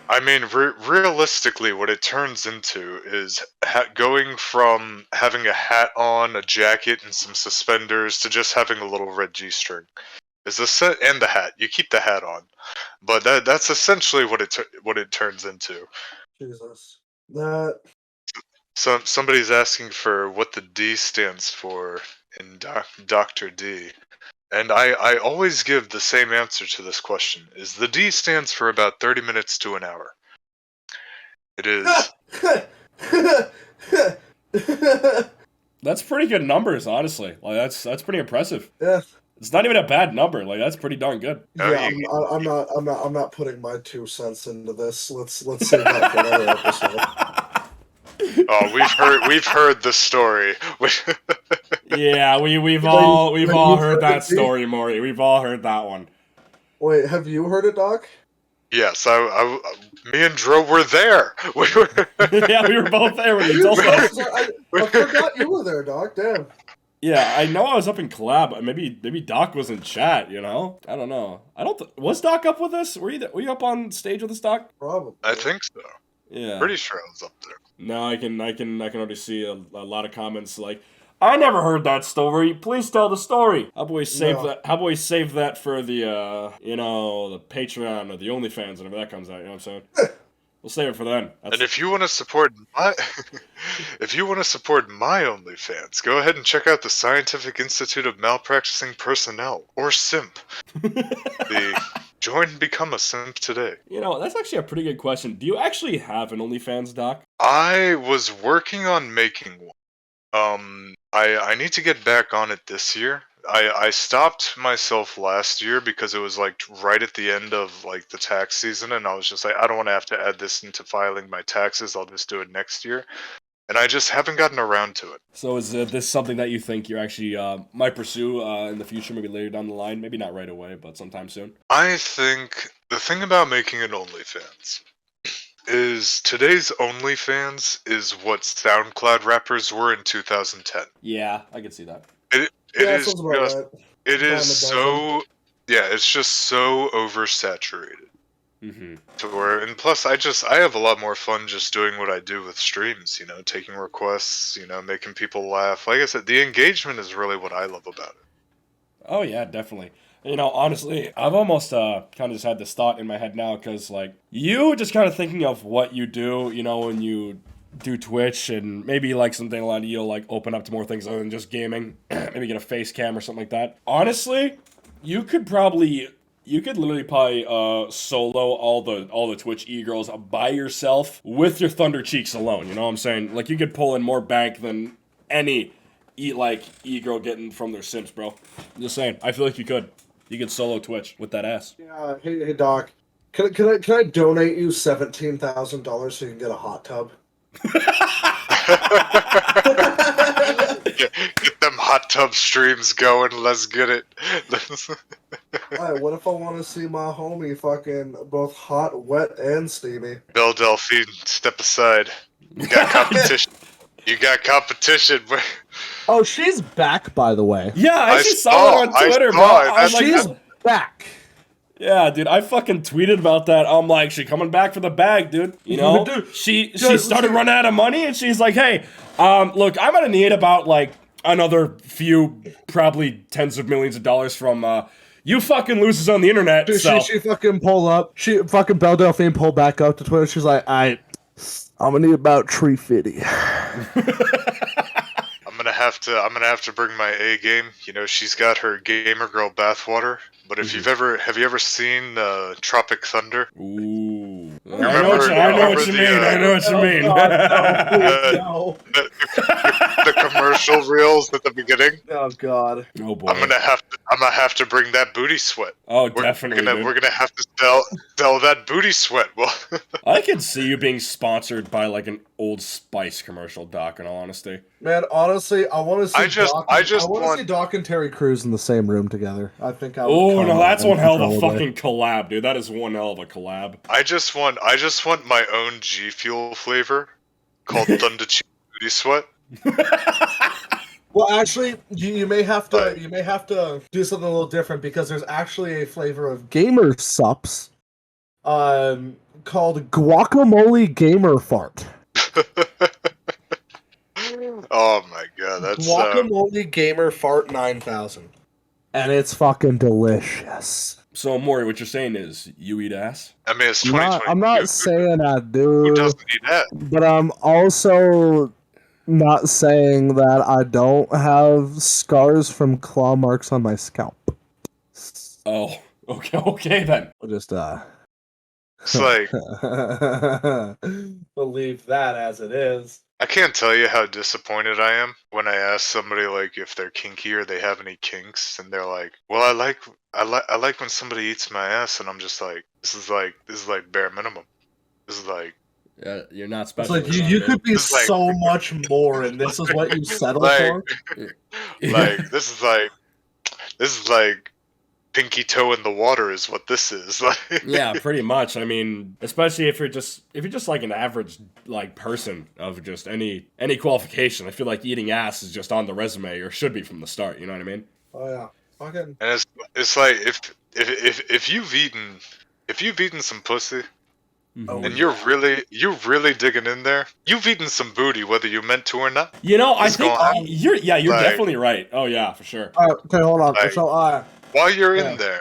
Speaker 2: I mean, realistically, what it turns into is going from having a hat on, a jacket, and some suspenders to just having a little red G-string. Is the set and the hat. You keep the hat on, but that's essentially what it turns into.
Speaker 3: Jesus, that.
Speaker 2: So somebody's asking for what the D stands for in Dr. D. And I always give the same answer to this question. Is the D stands for about 30 minutes to an hour. It is.
Speaker 1: That's pretty good numbers, honestly. Like that's pretty impressive.
Speaker 3: Yeah.
Speaker 1: It's not even a bad number. Like that's pretty darn good.
Speaker 3: Yeah, I'm not putting my 2 cents into this. Let's save that for another episode.
Speaker 2: Oh, we've heard the story.
Speaker 1: Yeah, we've all heard that story, Mori. We've all heard that one.
Speaker 3: Wait, have you heard it, Doc?
Speaker 2: Yes, me and Dro were there.
Speaker 1: Yeah, we were both there when you told us.
Speaker 3: I forgot you were there, Doc. Damn.
Speaker 1: Yeah, I know I was up in collab. Maybe Doc was in chat. You know, I don't know. I don't. Was Doc up with us? Were you up on stage with us, Doc?
Speaker 3: Probably.
Speaker 2: I think so.
Speaker 1: Yeah.
Speaker 2: Pretty sure I was up there.
Speaker 1: No, I can already see a lot of comments like, I never heard that story. Please tell the story. How about we save that? How about we save that for the the Patreon or the OnlyFans whenever that comes out? You know what I'm saying? We'll save it for then.
Speaker 2: And if you want to support my OnlyFans, go ahead and check out the Scientific Institute of Malpracticing Personnel, or SIMP. Join and become a simp today.
Speaker 1: You know, that's actually a pretty good question. Do you actually have an OnlyFans, Doc?
Speaker 2: I was working on making one. I need to get back on it this year. I stopped myself last year because it was like right at the end of like the tax season, and I was just like, I don't want to have to add this into filing my taxes. I'll just do it next year. And I just haven't gotten around to it.
Speaker 1: So is this something that you think you actually might pursue in the future, maybe later down the line? Maybe not right away, but sometime soon?
Speaker 2: I think the thing about making an OnlyFans is today's OnlyFans is what SoundCloud rappers were in 2010.
Speaker 1: Yeah, I can see that.
Speaker 2: It's just so oversaturated.
Speaker 1: Mm-hmm.
Speaker 2: And plus, I have a lot more fun just doing what I do with streams, taking requests, making people laugh. Like I said, the engagement is really what I love about it.
Speaker 1: Oh yeah, definitely. Honestly, I've almost kind of just had this thought in my head now, because like, you just kind of thinking of what you do, when you do Twitch, and maybe like something like you'll like open up to more things other than just gaming, maybe get a face cam or something like that. Honestly, you could literally probably solo all the Twitch e-girls by yourself with your Thunder Cheeks alone. You know what I'm saying? Like, you could pull in more bank than any e-girl getting from their Sims, bro. I'm just saying. I feel like you could solo Twitch with that ass.
Speaker 3: Yeah. Hey, Doc. Can I donate you $17,000 so you can get a hot tub?
Speaker 2: Get them hot tub streams going. Let's get it.
Speaker 3: Alright, what if I want to see my homie fucking both hot, wet, and steamy?
Speaker 2: Belle Delphine, step aside. You got competition. Bro.
Speaker 3: Oh, she's back, by the way.
Speaker 1: Yeah, I actually saw it on Twitter, bro.
Speaker 3: She's back.
Speaker 1: Yeah, dude, I fucking tweeted about that. I'm like, she coming back for the bag, dude.
Speaker 3: Dude,
Speaker 1: she started running out of money, and she's like, hey, look, I'm gonna need about like another few, probably tens of millions of dollars from you fucking losers on the internet.
Speaker 3: Dude,
Speaker 1: so
Speaker 3: she fucking pulled up. She fucking Belle Delphine pulled back up to Twitter. She's like, I'm gonna need about $350.
Speaker 2: I'm gonna have to bring my A game. She's got her gamer girl bathwater. But if have you ever seen Tropic Thunder?
Speaker 1: Ooh. I
Speaker 2: know
Speaker 1: what you mean.
Speaker 3: No.
Speaker 2: The commercial reels at the beginning.
Speaker 3: Oh god.
Speaker 1: Oh boy.
Speaker 2: I'm gonna have to bring that booty sweat.
Speaker 1: Oh, definitely.
Speaker 2: We're gonna have to sell that booty sweat. Well,
Speaker 1: I could see you being sponsored by like an Old Spice commercial, Doc. In all honesty,
Speaker 3: man, honestly, I want to see.
Speaker 2: I just want
Speaker 3: to see Doc and Terry Crews in the same room together. I think I would.
Speaker 1: Oh no, that's one hell of a fucking collab, dude. That is one hell of a collab.
Speaker 2: I just want my own G Fuel flavor called Thunder Cheek Booty Sweat.
Speaker 3: Well, actually, you may have to do something a little different, because there's actually a flavor of gamer sups, called guacamole gamer fart.
Speaker 2: Oh my god, that's
Speaker 3: guacamole gamer fart 9000, and it's fucking delicious.
Speaker 1: So Mori, what you're saying is you eat ass?
Speaker 2: I mean, it's 2020.
Speaker 3: I'm not saying I do.
Speaker 2: Who doesn't eat that?
Speaker 3: But I'm also not saying that I don't have scars from claw marks on my scalp.
Speaker 1: Oh, okay then.
Speaker 3: We'll just
Speaker 2: It's like,
Speaker 3: believe that as it is.
Speaker 2: I can't tell you how disappointed I am when I ask somebody like if they're kinky or they have any kinks, and they're like, "Well, I like when somebody eats my ass," and I'm just like, "This is like bare minimum. This is like."
Speaker 1: Yeah, you're not special.
Speaker 3: It's like you could be so much more, and this is what you settle for.
Speaker 2: Like this is like pinky toe in the water is what this is.
Speaker 1: Yeah, pretty much. I mean, especially if you're just like an average like person of just any qualification. I feel like eating ass is just on the resume, or should be from the start. You know what I mean?
Speaker 3: Oh yeah, fucking.
Speaker 2: And it's like if you've eaten some pussy
Speaker 3: Oh,
Speaker 2: and you're really digging in there, you've eaten some booty whether you meant to or not.
Speaker 1: You know, I
Speaker 2: It's
Speaker 1: think
Speaker 2: going-
Speaker 1: you're
Speaker 2: like-
Speaker 1: definitely right. Oh yeah, for sure.
Speaker 3: Okay, hold on.
Speaker 2: Like-
Speaker 3: So
Speaker 2: While you're
Speaker 3: Yeah.
Speaker 2: in there,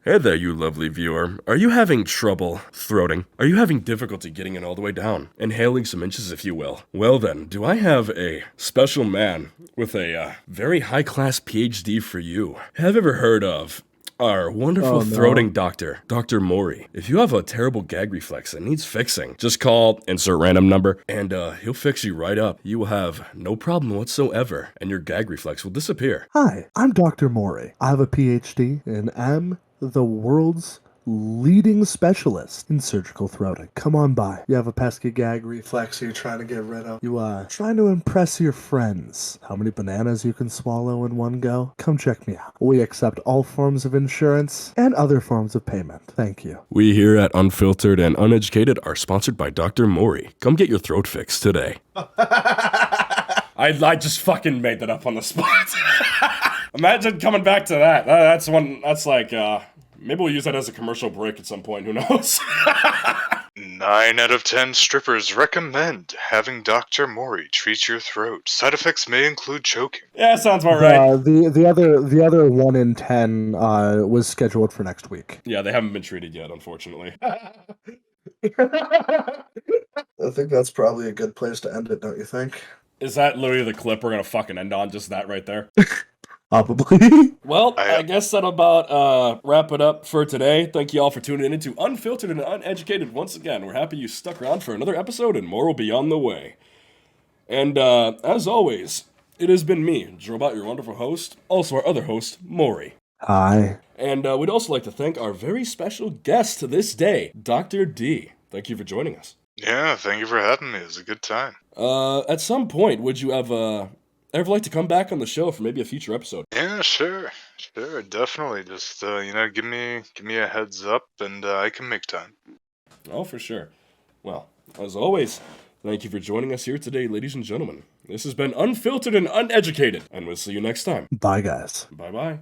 Speaker 1: Hey there, you lovely viewer. Are you having trouble throating? Are you having difficulty getting it all the way down? Inhaling some inches, if you will? Well then, do I have a special man with a very high-class PhD for you? Have you ever heard of our wonderful
Speaker 3: Oh, no.
Speaker 1: throating doctor, Dr. Mori? If you have a terrible gag reflex that needs fixing, just call, insert random number, and he'll fix you right up. You will have no problem whatsoever, and your gag reflex will disappear.
Speaker 4: Hi, I'm Dr. Mori. I have a PhD and am the world's leading specialist in surgical throating. Come on by. You have a pesky gag reflex you're trying to get rid of. You trying to impress your friends. How many bananas you can swallow in one go? Come check me out. We accept all forms of insurance and other forms of payment. Thank you.
Speaker 1: We here at Unfiltered and Uneducated are sponsored by Dr. Mori. Come get your throat fixed today. I just fucking made that up on the spot. Imagine coming back to that. That's like, maybe we'll use that as a commercial break at some point. Who knows?
Speaker 2: 9 out of 10 strippers recommend having Dr. Mori treat your throat. Side effects may include choking.
Speaker 1: Yeah, sounds about right.
Speaker 4: The other 1 in 10 was scheduled for next week.
Speaker 1: Yeah, they haven't been treated yet, unfortunately.
Speaker 3: I think that's probably a good place to end it, don't you think?
Speaker 1: Is that literally the clip we're gonna fucking end on? Just that right there?
Speaker 4: Probably.
Speaker 1: Well, I guess that'll about wrap it up for today. Thank you all for tuning in into Unfiltered and Uneducated once again. We're happy you stuck around for another episode, and more will be on the way. And as always, it has been me, Drobot, your wonderful host, also our other host, Mori.
Speaker 4: Hi.
Speaker 1: And we'd also like to thank our very special guest to this day, Dr. D. Thank you for joining us.
Speaker 2: Yeah, thank you for having me. It was a good time.
Speaker 1: At some point, would you have ever like to come back on the show for maybe a future episode?
Speaker 2: Yeah, sure, definitely. Just give me a heads up, and I can make time.
Speaker 1: Oh, for sure. Well, as always, thank you for joining us here today, ladies and gentlemen. This has been Unfiltered and Uneducated, and we'll see you next time.
Speaker 4: Bye, guys.
Speaker 1: Bye-bye.